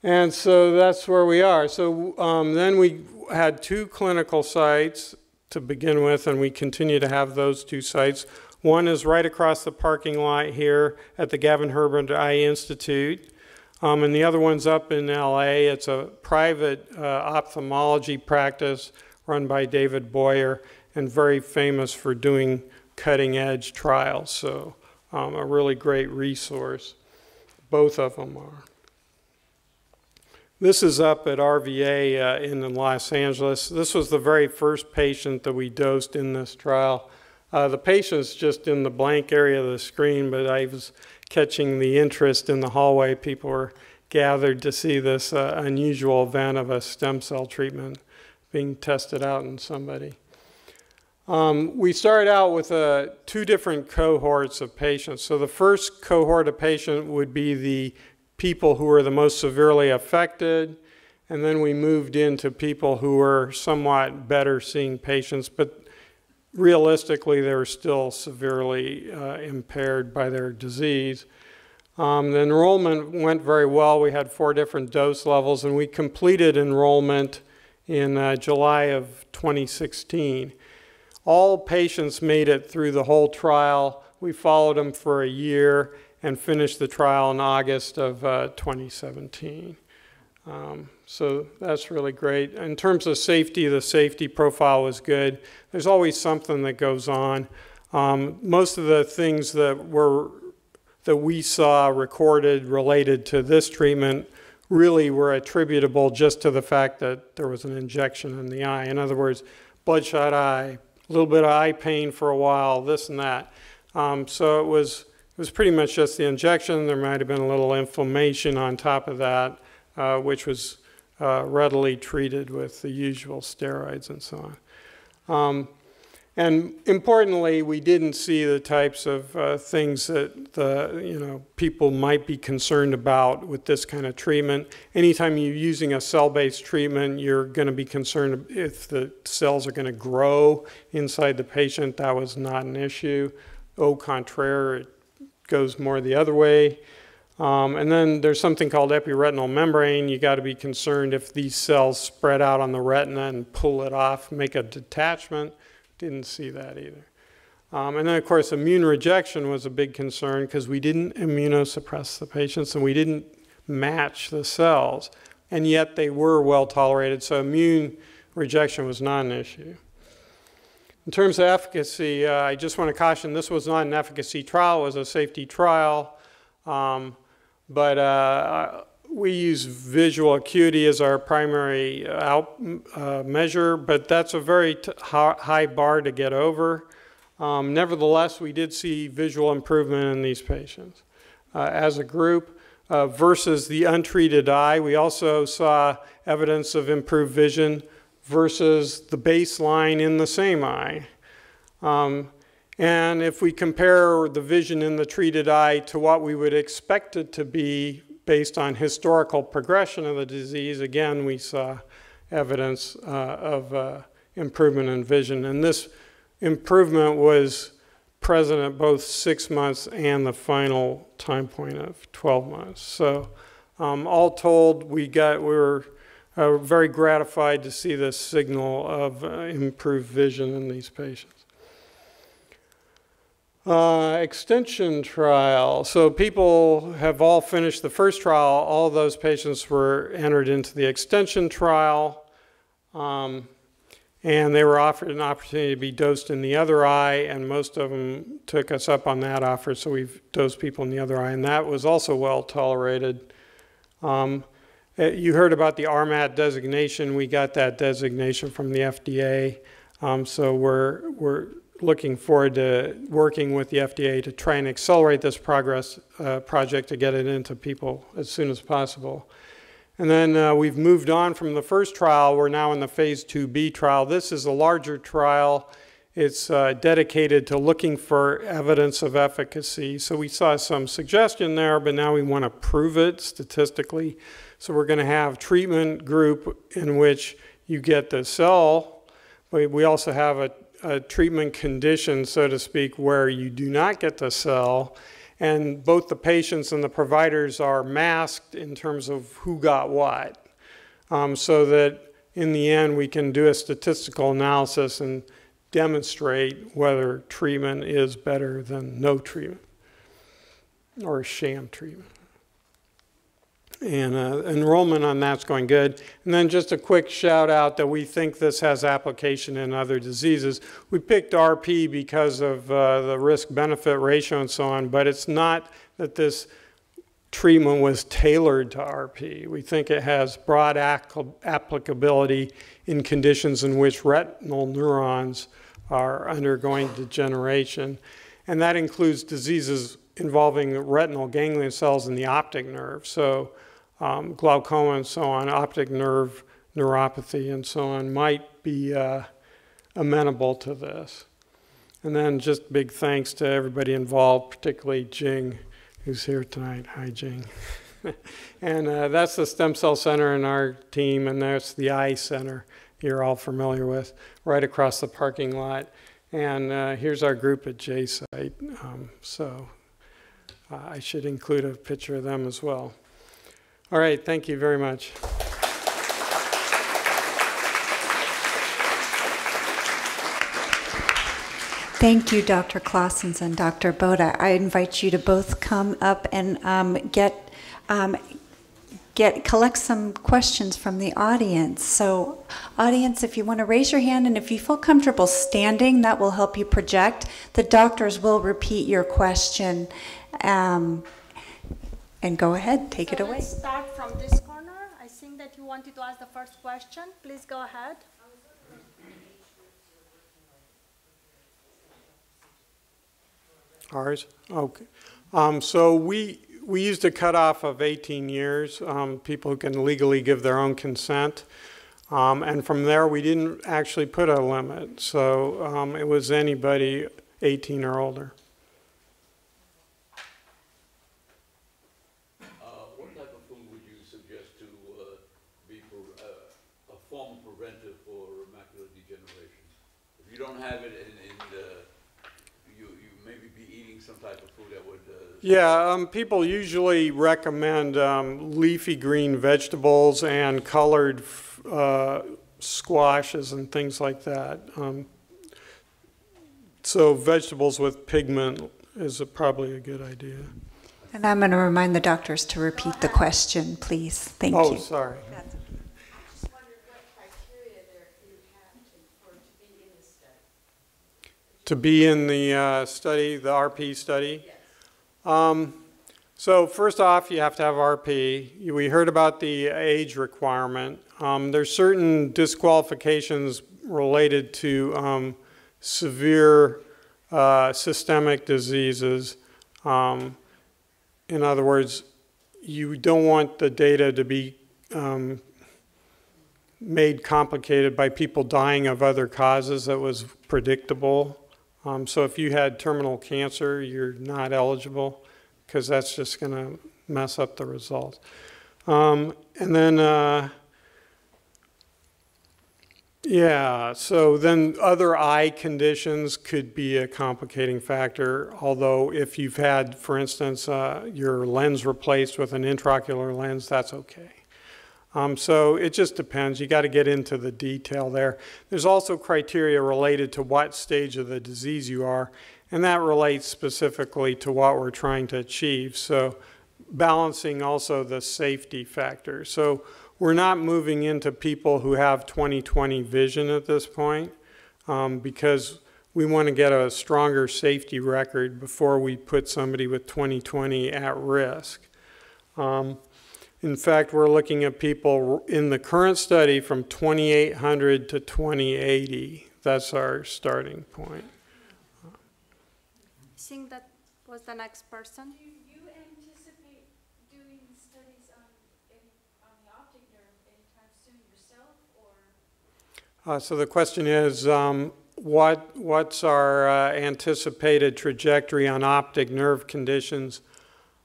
And so that's where we are. So then we had 2 clinical sites to begin with, and we continue to have those 2 sites. One is right across the parking lot here at the Gavin Herbert Eye Institute, and the other one's up in LA. It's a private ophthalmology practice run by David Boyer, and very famous for doing cutting-edge trials, so a really great resource. Both of them are. This is up at RVA in Los Angeles. This was the very first patient that we dosed in this trial. The patient's just in the blank area of the screen, but I was catching the interest in the hallway. People were gathered to see this unusual event of a stem cell treatment being tested out in somebody. We started out with 2 different cohorts of patients. So the first cohort of patient would be the people who were the most severely affected, and then we moved into people who were somewhat better seeing patients, but realistically they were still severely impaired by their disease. The enrollment went very well. We had 4 different dose levels, and we completed enrollment in July of 2016. All patients made it through the whole trial. We followed them for a year and finished the trial in August of 2017. So that's really great. In terms of safety, the safety profile was good. There's always something that goes on. Most of the things that we saw recorded related to this treatment really were attributable just to the fact that there was an injection in the eye. In other words, bloodshot eye, a little bit of eye pain for a while, this and that. So it was pretty much just the injection. There might have been a little inflammation on top of that, which was readily treated with the usual steroids and so on. And importantly, we didn't see the types of things that people might be concerned about with this kind of treatment. Anytime you're using a cell-based treatment, you're going to be concerned if the cells are going to grow inside the patient. That was not an issue. Au contraire, it goes more the other way. And then there's something called epiretinal membrane. You got to be concerned if these cells spread out on the retina and pull it off, make a detachment. Didn't see that either. And then, of course, immune rejection was a big concern because we didn't immunosuppress the patients and we didn't match the cells, and yet they were well tolerated, so immune rejection was not an issue. In terms of efficacy, I just want to caution this was not an efficacy trial, it was a safety trial, but we use visual acuity as our primary measure, but that's a very high bar to get over. Nevertheless, we did see visual improvement in these patients. As a group, versus the untreated eye, we also saw evidence of improved vision versus the baseline in the same eye. And if we compare the vision in the treated eye to what we would expect it to be based on historical progression of the disease, again, we saw evidence of improvement in vision. And this improvement was present at both 6 months and the final time point of 12 months. So all told, we were very gratified to see this signal of improved vision in these patients. Extension trial. So people have all finished the first trial. All of those patients were entered into the extension trial, and they were offered an opportunity to be dosed in the other eye, and most of them took us up on that offer, so we've dosed people in the other eye, and that was also well tolerated. You heard about the RMAT designation. We got that designation from the FDA, so we're looking forward to working with the FDA to try and accelerate this project to get it into people as soon as possible. And then we've moved on from the first trial. We're now in the phase 2B trial. This is a larger trial. It's dedicated to looking for evidence of efficacy. So we saw some suggestion there, but now we want to prove it statistically. So we're going to have treatment group in which you get the cell. We also have a treatment condition, so to speak, where you do not get the cell. And both the patients and the providers are masked in terms of who got what. So that in the end, we can do a statistical analysis and demonstrate whether treatment is better than no treatment or sham treatment. And enrollment on that's going good. And then just a quick shout out that we think this has application in other diseases. We picked RP because of the risk-benefit ratio and so on, but it's not that this treatment was tailored to RP. We think it has broad applicability in conditions in which retinal neurons are undergoing degeneration. And that includes diseases involving retinal ganglion cells in the optic nerve. So glaucoma and so on, optic nerve neuropathy and so on might be amenable to this. And then just big thanks to everybody involved, particularly Jing, who's here tonight. Hi, Jing. And that's the Stem Cell Center in our team, and that's the Eye Center you're all familiar with, right across the parking lot. And here's our group at J-Site. So I should include a picture of them as well. All right, thank you very much. Thank you, Dr. Klassen and Dr. Bota. I invite you to both come up and collect some questions from the audience. So audience, if you want to raise your hand, and if you feel comfortable standing, that will help you project. The doctors will repeat your question. And go ahead, take it away. Let's start from this corner. I think that you wanted to ask the first question. Please go ahead. Ours? Okay. So we used a cutoff of 18 years, people who can legally give their own consent. And from there, we didn't actually put a limit. So it was anybody 18 or older. What type of food would you suggest to be a form of preventive for macular degeneration? If you don't have it you maybe be eating some type of food that would... Yeah, people usually recommend leafy green vegetables and colored squashes and things like that. So vegetables with pigment is probably a good idea. And I'm going to remind the doctors to repeat the question, please. Thank you. Oh, sorry. I just wondered what criteria there you have to be in the study. To be in the study, the RP study? Yes. So first off, you have to have RP. We heard about the age requirement. There's certain disqualifications related to severe systemic diseases. In other words, you don't want the data to be made complicated by people dying of other causes that was predictable. So if you had terminal cancer, you're not eligible because that's just going to mess up the results. And then, yeah, so then other eye conditions could be a complicating factor, although if you've had, for instance, your lens replaced with an intraocular lens, that's okay. So it just depends. You got to get into the detail there. There's also criteria related to what stage of the disease you are, and that relates specifically to what we're trying to achieve. So balancing also the safety factor. So we're not moving into people who have 20/20 vision at this point because we want to get a stronger safety record before we put somebody with 20/20 at risk. In fact, we're looking at people in the current study from 2800 to 2080. That's our starting point. think that was the next person. Do you anticipate doing studies on the optic nerve anytime soon yourself, or? So the question is, what's our anticipated trajectory on optic nerve conditions?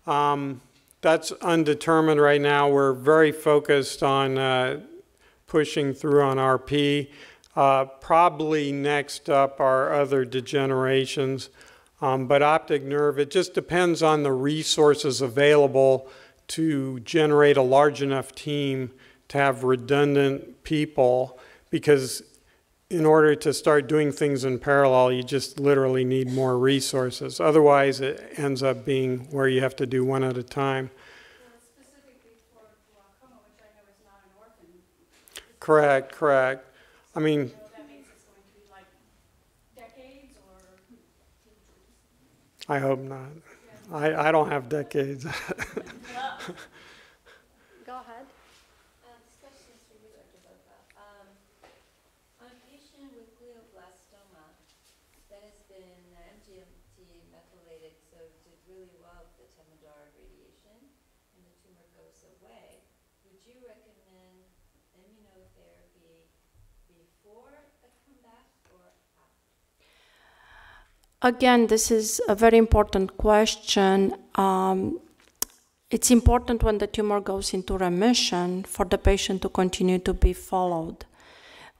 That's undetermined right now. We're very focused on pushing through on RP. Probably next up are other degenerations. But optic nerve, it just depends on the resources available to generate a large enough team to have redundant people, because in order to start doing things in parallel, you just literally need more resources. Otherwise, it ends up being where you have to do one at a time. Well, specifically for glaucoma, which I know is not an orphan. Correct, correct. I mean, That means it's going to be like decades, or? I hope not. I don't have decades. Go ahead. This question is for you, Dr. Bota. On a patient with glioblastoma that has been MGMT methylated, so did really well with the Tumor radiation, and the tumor goes away, would you recommend immunotherapy before a comeback or after? Again, this is a very important question. It's important when the tumor goes into remission for the patient to continue to be followed.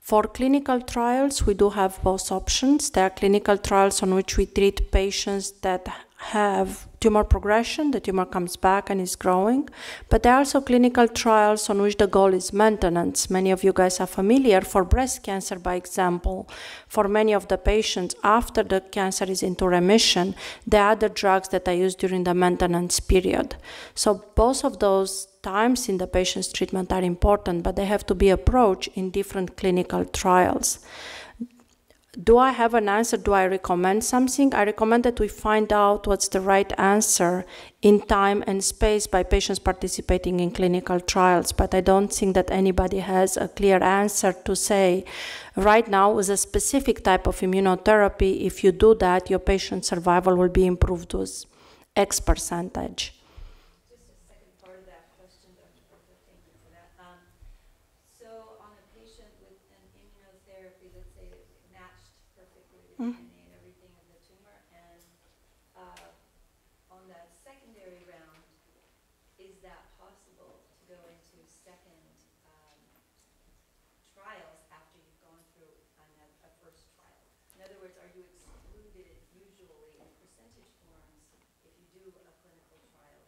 For clinical trials, we do have both options. There are clinical trials on which we treat patients that have tumor progression, the tumor comes back and is growing, but there are also clinical trials on which the goal is maintenance. Many of you guys are familiar. For breast cancer, by example, for many of the patients, after the cancer is into remission, there are other drugs that are used during the maintenance period. So both of those times in the patient's treatment are important, but they have to be approached in different clinical trials. Do I have an answer? Do I recommend something? I recommend that we find out what's the right answer in time and space by patients participating in clinical trials. But I don't think that anybody has a clear answer to say, right now, with a specific type of immunotherapy, if you do that, your patient survival will be improved with X percentage. Just a second part of that question, Dr. Bota, thank you for that. So on a patient with an immunotherapy, let's say it matched perfectly the DNA and everything of the tumor, and on that secondary round, is that possible to go into second trials after you've gone through a first trial? In other words, are you excluded usually in percentage forms if you do a clinical trial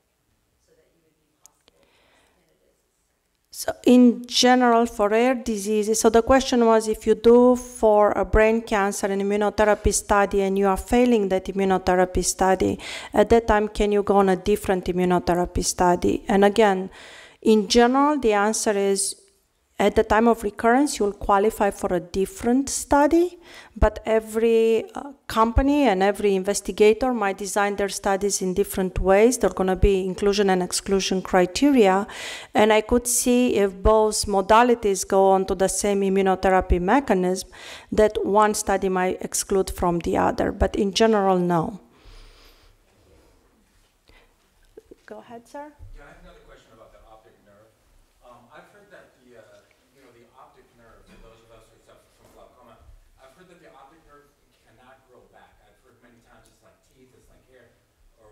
so that you would be possible candidates? So in general, for rare diseases, so the question was, if you do for a brain cancer an immunotherapy study and you are failing that immunotherapy study, at that time, can you go on a different immunotherapy study? And again, in general, the answer is, at the time of recurrence, you'll qualify for a different study, but every company and every investigator might design their studies in different ways. There are going to be inclusion and exclusion criteria, and I could see if both modalities go on to the same immunotherapy mechanism, that one study might exclude from the other, but in general, no. Go ahead, sir. Yeah, I have another question about the optic nerve. I've heard that the optic nerve, for those of us who suffer from glaucoma, I've heard that the optic nerve cannot grow back. I've heard many times it's like teeth, it's like hair, or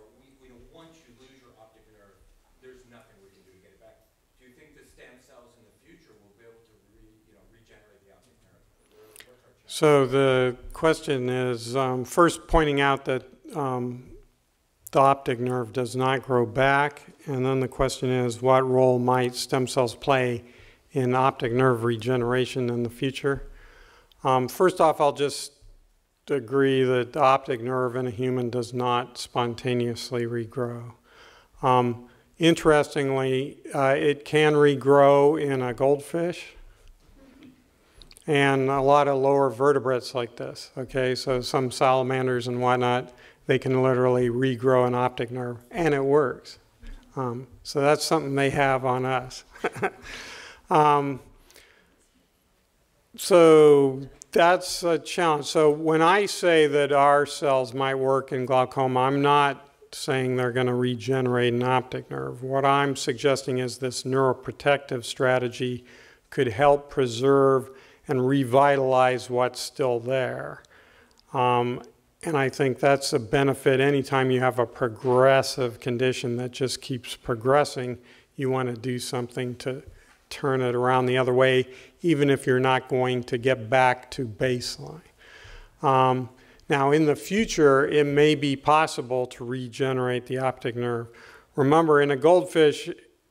once you lose your optic nerve, there's nothing we can do to get it back. Do you think the stem cells in the future will be able to regenerate the optic nerve? What's our chance? So the question is, first pointing out that the optic nerve does not grow back, and then the question is, what role might stem cells play in optic nerve regeneration in the future? First off, I'll just agree that the optic nerve in a human does not spontaneously regrow. Interestingly, it can regrow in a goldfish and a lot of lower vertebrates like this, okay? So some salamanders and whatnot, they can literally regrow an optic nerve, and it works. So that's something they have on us. So That's a challenge. So when I say that our cells might work in glaucoma, I'm not saying they're going to regenerate an optic nerve. What I'm suggesting is this neuroprotective strategy could help preserve and revitalize what's still there. And I think that's a benefit anytime you have a progressive condition that just keeps progressing. You want to do something to turn it around the other way, even if you're not going to get back to baseline. Now, in the future, it may be possible to regenerate the optic nerve. Remember, in a goldfish,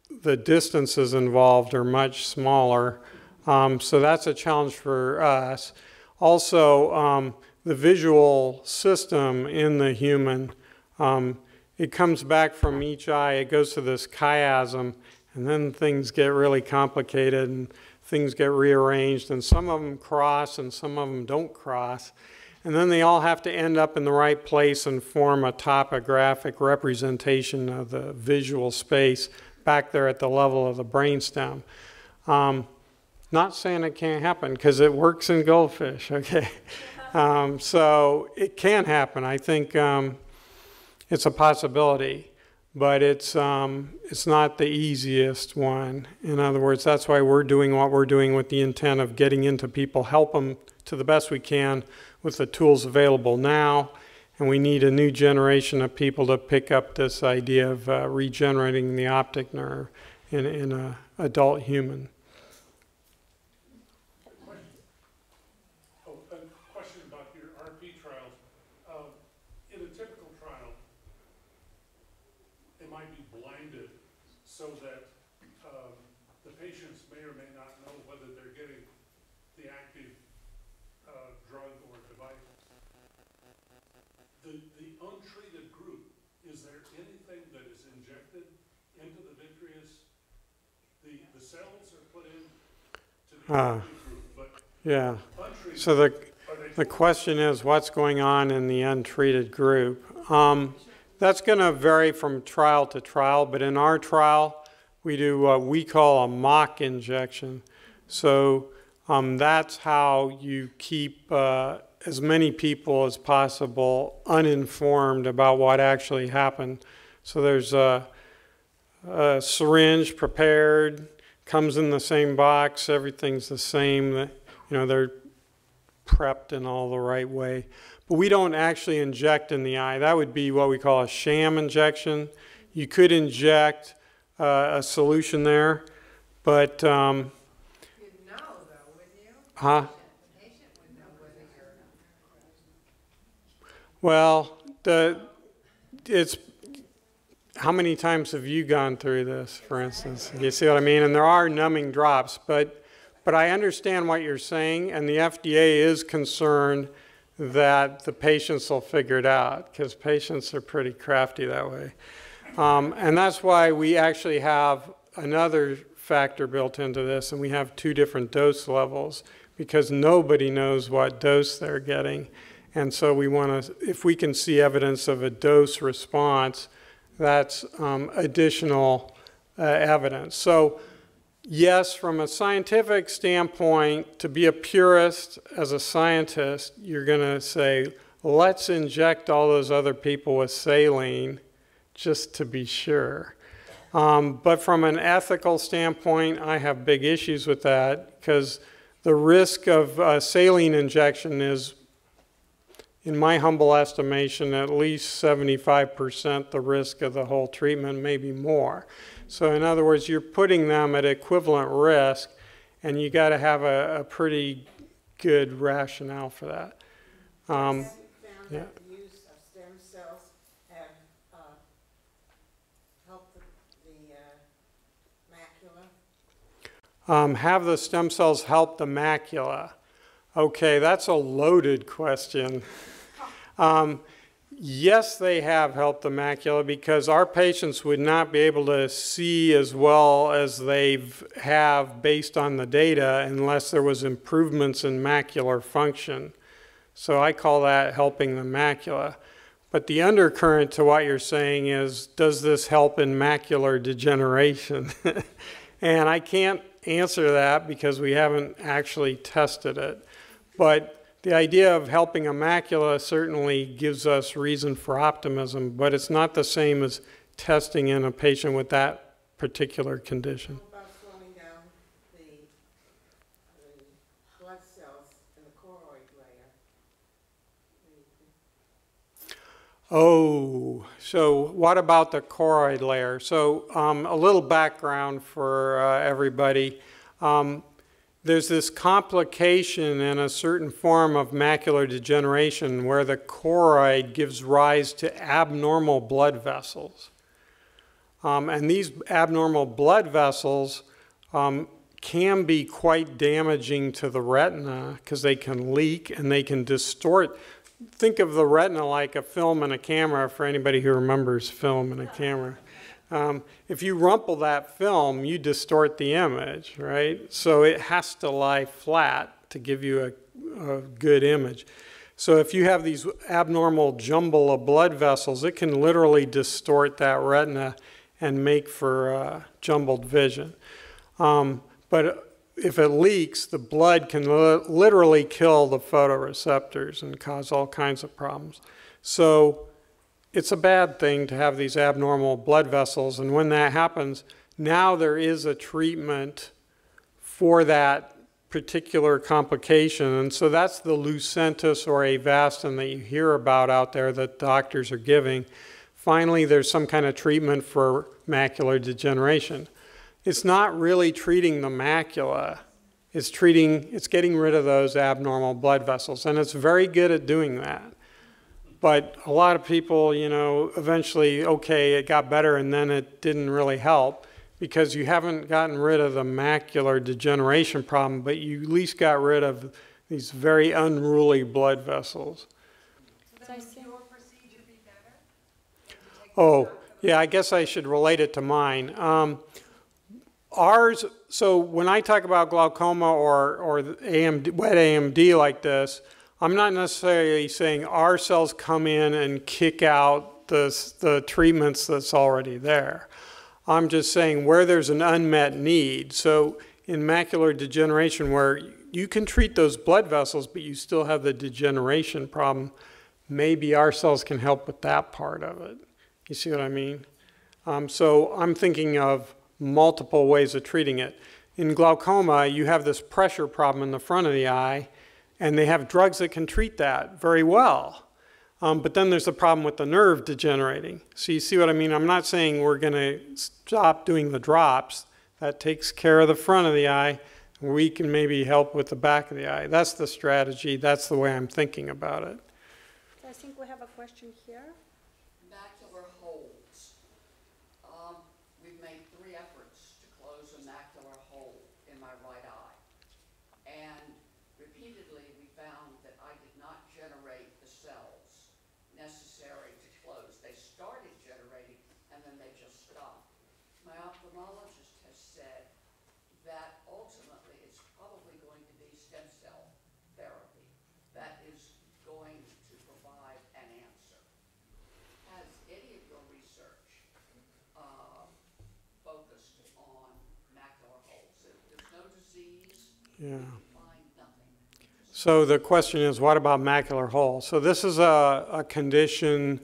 the distances involved are much smaller, so that's a challenge for us. Also, the visual system in the human, it comes back from each eye, it goes to this chiasm, and then things get really complicated and things get rearranged, and some of them cross and some of them don't cross. And then they all have to end up in the right place and form a topographic representation of the visual space back there at the level of the brainstem. Not saying it can't happen, because it works in goldfish, okay? So it can happen. I think it's a possibility, but it's not the easiest one. In other words, that's why we're doing what we're doing with the intent of getting into people, help them to the best we can with the tools available now, and we need a new generation of people to pick up this idea of regenerating the optic nerve in an adult human. A question about your RP trials. In a typical trial, it might be blinded so that the patients may or may not know whether they're getting the active drug or device. The untreated group, is there anything that is injected into the vitreous? The cells are put in to the untreated group, but yeah. untreated, So the question is, what's going on in the untreated group? That's going to vary from trial to trial, but in our trial, we do what we call a mock injection. So that's how you keep as many people as possible uninformed about what actually happened. So there's a syringe prepared, comes in the same box, everything's the same. You know, they're prepped in all the right way. But we don't actually inject in the eye. That would be what we call a sham injection. You could inject a solution there, but... You'd know, though, wouldn't you? Huh? The patient would know whether you're... Well, it's... How many times have you gone through this, for instance? You see what I mean? And there are numbing drops, but I understand what you're saying, and the FDA is concerned that the patients will figure it out, because patients are pretty crafty that way. And that's why we actually have another factor built into this, and we have 2 different dose levels, because nobody knows what dose they're getting. And so we want to, if we can see evidence of a dose response, that's additional evidence. So yes, from a scientific standpoint, to be a purist as a scientist, you're going to say, let's inject all those other people with saline just to be sure. But from an ethical standpoint, I have big issues with that, because the risk of saline injection is, in my humble estimation, at least 75% the risk of the whole treatment, maybe more. So in other words, you're putting them at equivalent risk, and you got to have a pretty good rationale for that. Have you found yeah. that the use of stem cells have helped the macula? Have the stem cells help the macula? Okay, that's a loaded question. Yes, they have helped the macula, because our patients would not be able to see as well as they have based on the data unless there was improvements in macular function. So I call that helping the macula. But the undercurrent to what you're saying is, does this help in macular degeneration? And I can't answer that because we haven't actually tested it. But the idea of helping a macula certainly gives us reason for optimism, but it's not the same as testing in a patient with that particular condition. How about slowing down the blood cells in the choroid layer? Oh, so what about the choroid layer? So a little background for everybody. There's this complication in a certain form of macular degeneration where the choroid gives rise to abnormal blood vessels. And these abnormal blood vessels can be quite damaging to the retina because they can leak and they can distort. Think of the retina like a film and a camera, for anybody who remembers film and a camera. If you rumple that film, you distort the image, right? So it has to lie flat to give you a good image. So if you have these abnormal jumble of blood vessels, it can literally distort that retina and make for jumbled vision. But if it leaks, the blood can literally kill the photoreceptors and cause all kinds of problems. So it's a bad thing to have these abnormal blood vessels, and when that happens, now there is a treatment for that particular complication, and so that's the Lucentis or Avastin that you hear about out there that doctors are giving. Finally, there's some kind of treatment for macular degeneration. It's not really treating the macula. It's getting rid of those abnormal blood vessels, and it's very good at doing that. But a lot of people, you know, eventually, okay, it got better, and then it didn't really help because you haven't gotten rid of the macular degeneration problem, but you at least got rid of these very unruly blood vessels. So then would your procedure be better? Oh, yeah, I guess I should relate it to mine. Ours, so when I talk about glaucoma or AMD, wet AMD like this, I'm not necessarily saying our cells come in and kick out the treatments that's already there. I'm just saying where there's an unmet need. So in macular degeneration where you can treat those blood vessels but you still have the degeneration problem, maybe our cells can help with that part of it. You see what I mean? So I'm thinking of multiple ways of treating it. In glaucoma, you have this pressure problem in the front of the eye, and they have drugs that can treat that very well. But then there's the problem with the nerve degenerating. So you see what I mean? I'm not saying we're going to stop doing the drops. That takes care of the front of the eye. We can maybe help with the back of the eye. That's the strategy. That's the way I'm thinking about it. I think we have a question here. Macular holes. We've made 3 efforts to close a macular hole in my right eye. And repeatedly we found that I did not generate the cells necessary to close. They started generating and then they just stopped. My ophthalmologist has said that ultimately it's probably going to be stem cell therapy that is going to provide an answer. Has any of your research focused on macular holes? There's no disease. Yeah. Find nothing. So the question is, what about macular hole? So this is a condition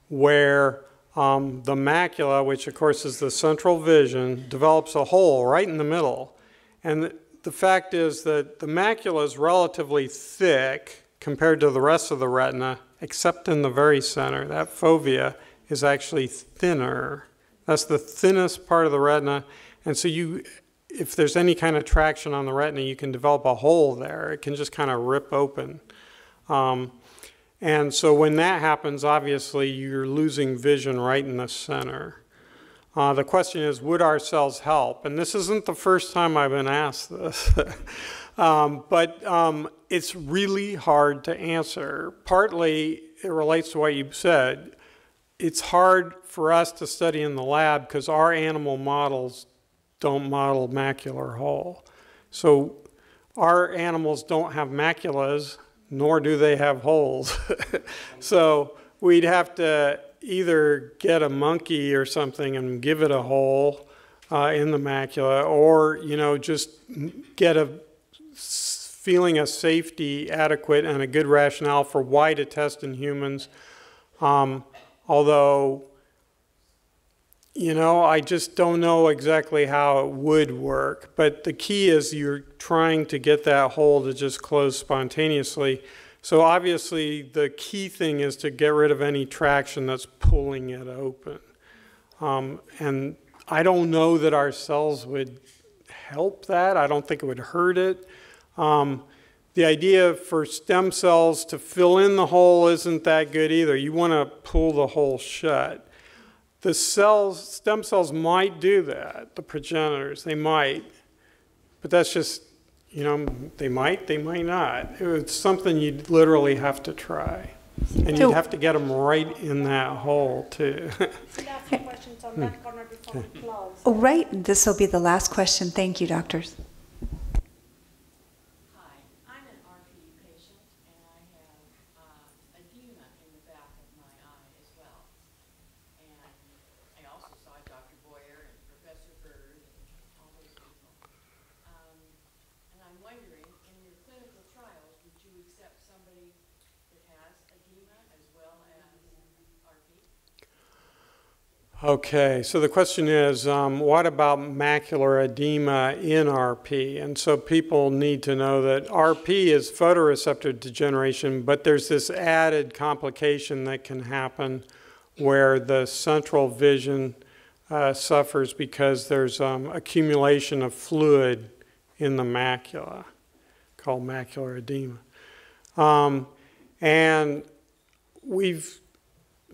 where the macula, which of course is the central vision, develops a hole right in the middle. And the fact is that the macula is relatively thick compared to the rest of the retina, except in the very center. That fovea is actually thinner. That's the thinnest part of the retina. And so if there's any kind of traction on the retina, you can develop a hole there. It can just kind of rip open. And so when that happens, obviously, you're losing vision right in the center. The question is, would our cells help? And this isn't the first time I've been asked this. But it's really hard to answer. Partly, it relates to what you said. It's hard for us to study in the lab because our animal models don't model macular hole. So our animals don't have maculas, nor do they have holes. So we'd have to either get a monkey or something and give it a hole in the macula, or just get a feeling a safety adequate and a good rationale for why to test in humans. Although, you know, I just don't know exactly how it would work. But the key is you're trying to get that hole to just close spontaneously. So obviously the key thing is to get rid of any traction that's pulling it open. And I don't know that our cells would help that. I don't think it would hurt it. The idea for stem cells to fill in the hole isn't that good either. You want to pull the hole shut. The stem cells might do that, the progenitors, they might. But that's just, you know, they might not. It's something you'd literally have to try. And you'd have to get them right in that hole, too. Questions on that corner before we close. Oh, right. This will be the last question. Thank you, doctors. Hi, I'm an RP patient, and I have edema in the back of my eye as well. And I also saw Dr. Boyer and Professor Bird and all those people. And I'm wondering, in your clinical trials, would you accept somebody that has edema as well as RP? Okay, so the question is, what about macular edema in RP? And so people need to know that RP is photoreceptor degeneration, but there's this added complication that can happen where the central vision suffers because there's accumulation of fluid in the macula, called macular edema. And we've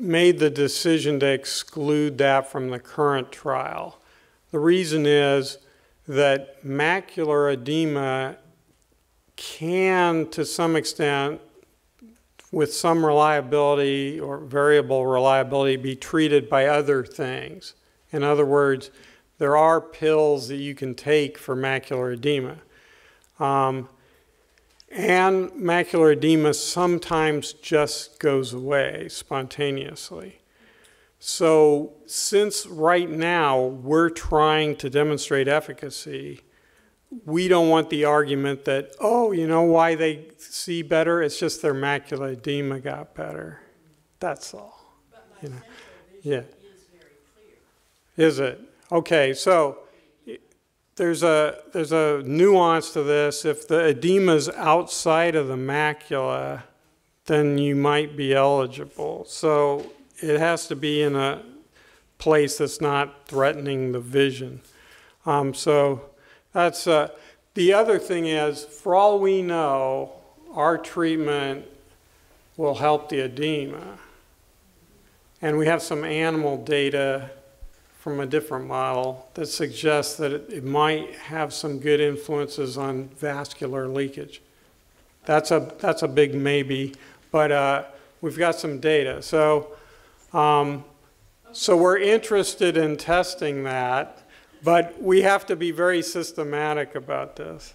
made the decision to exclude that from the current trial. The reason is that macular edema can, to some extent, with some reliability or variable reliability, be treated by other things. In other words, there are pills that you can take for macular edema. And macular edema sometimes just goes away spontaneously. So since right now we're trying to demonstrate efficacy, we don't want the argument that, oh, you know why they see better? It's just their macular edema got better. That's all. But my you know. central Yeah. vision is very clear. Is it? Okay, so there's a nuance to this. If the edema's outside of the macula, then you might be eligible. So it has to be in a place that's not threatening the vision. So that's the other thing is, for all we know, our treatment will help the edema. And we have some animal data from a different model that suggests that it might have some good influences on vascular leakage. That's a big maybe, but we've got some data. So, so we're interested in testing that, but we have to be very systematic about this.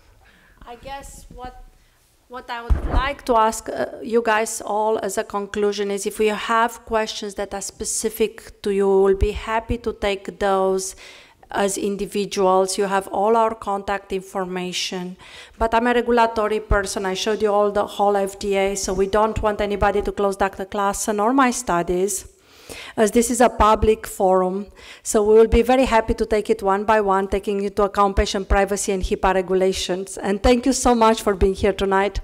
I guess what I would like to ask you guys all as a conclusion is if you have questions that are specific to you, we'll be happy to take those as individuals. You have all our contact information. But I'm a regulatory person. I showed you all the whole FDA, so we don't want anybody to close Dr. Klassen or my studies, as this is a public forum. So we will be very happy to take it one by one, taking into account patient privacy and HIPAA regulations. And thank you so much for being here tonight.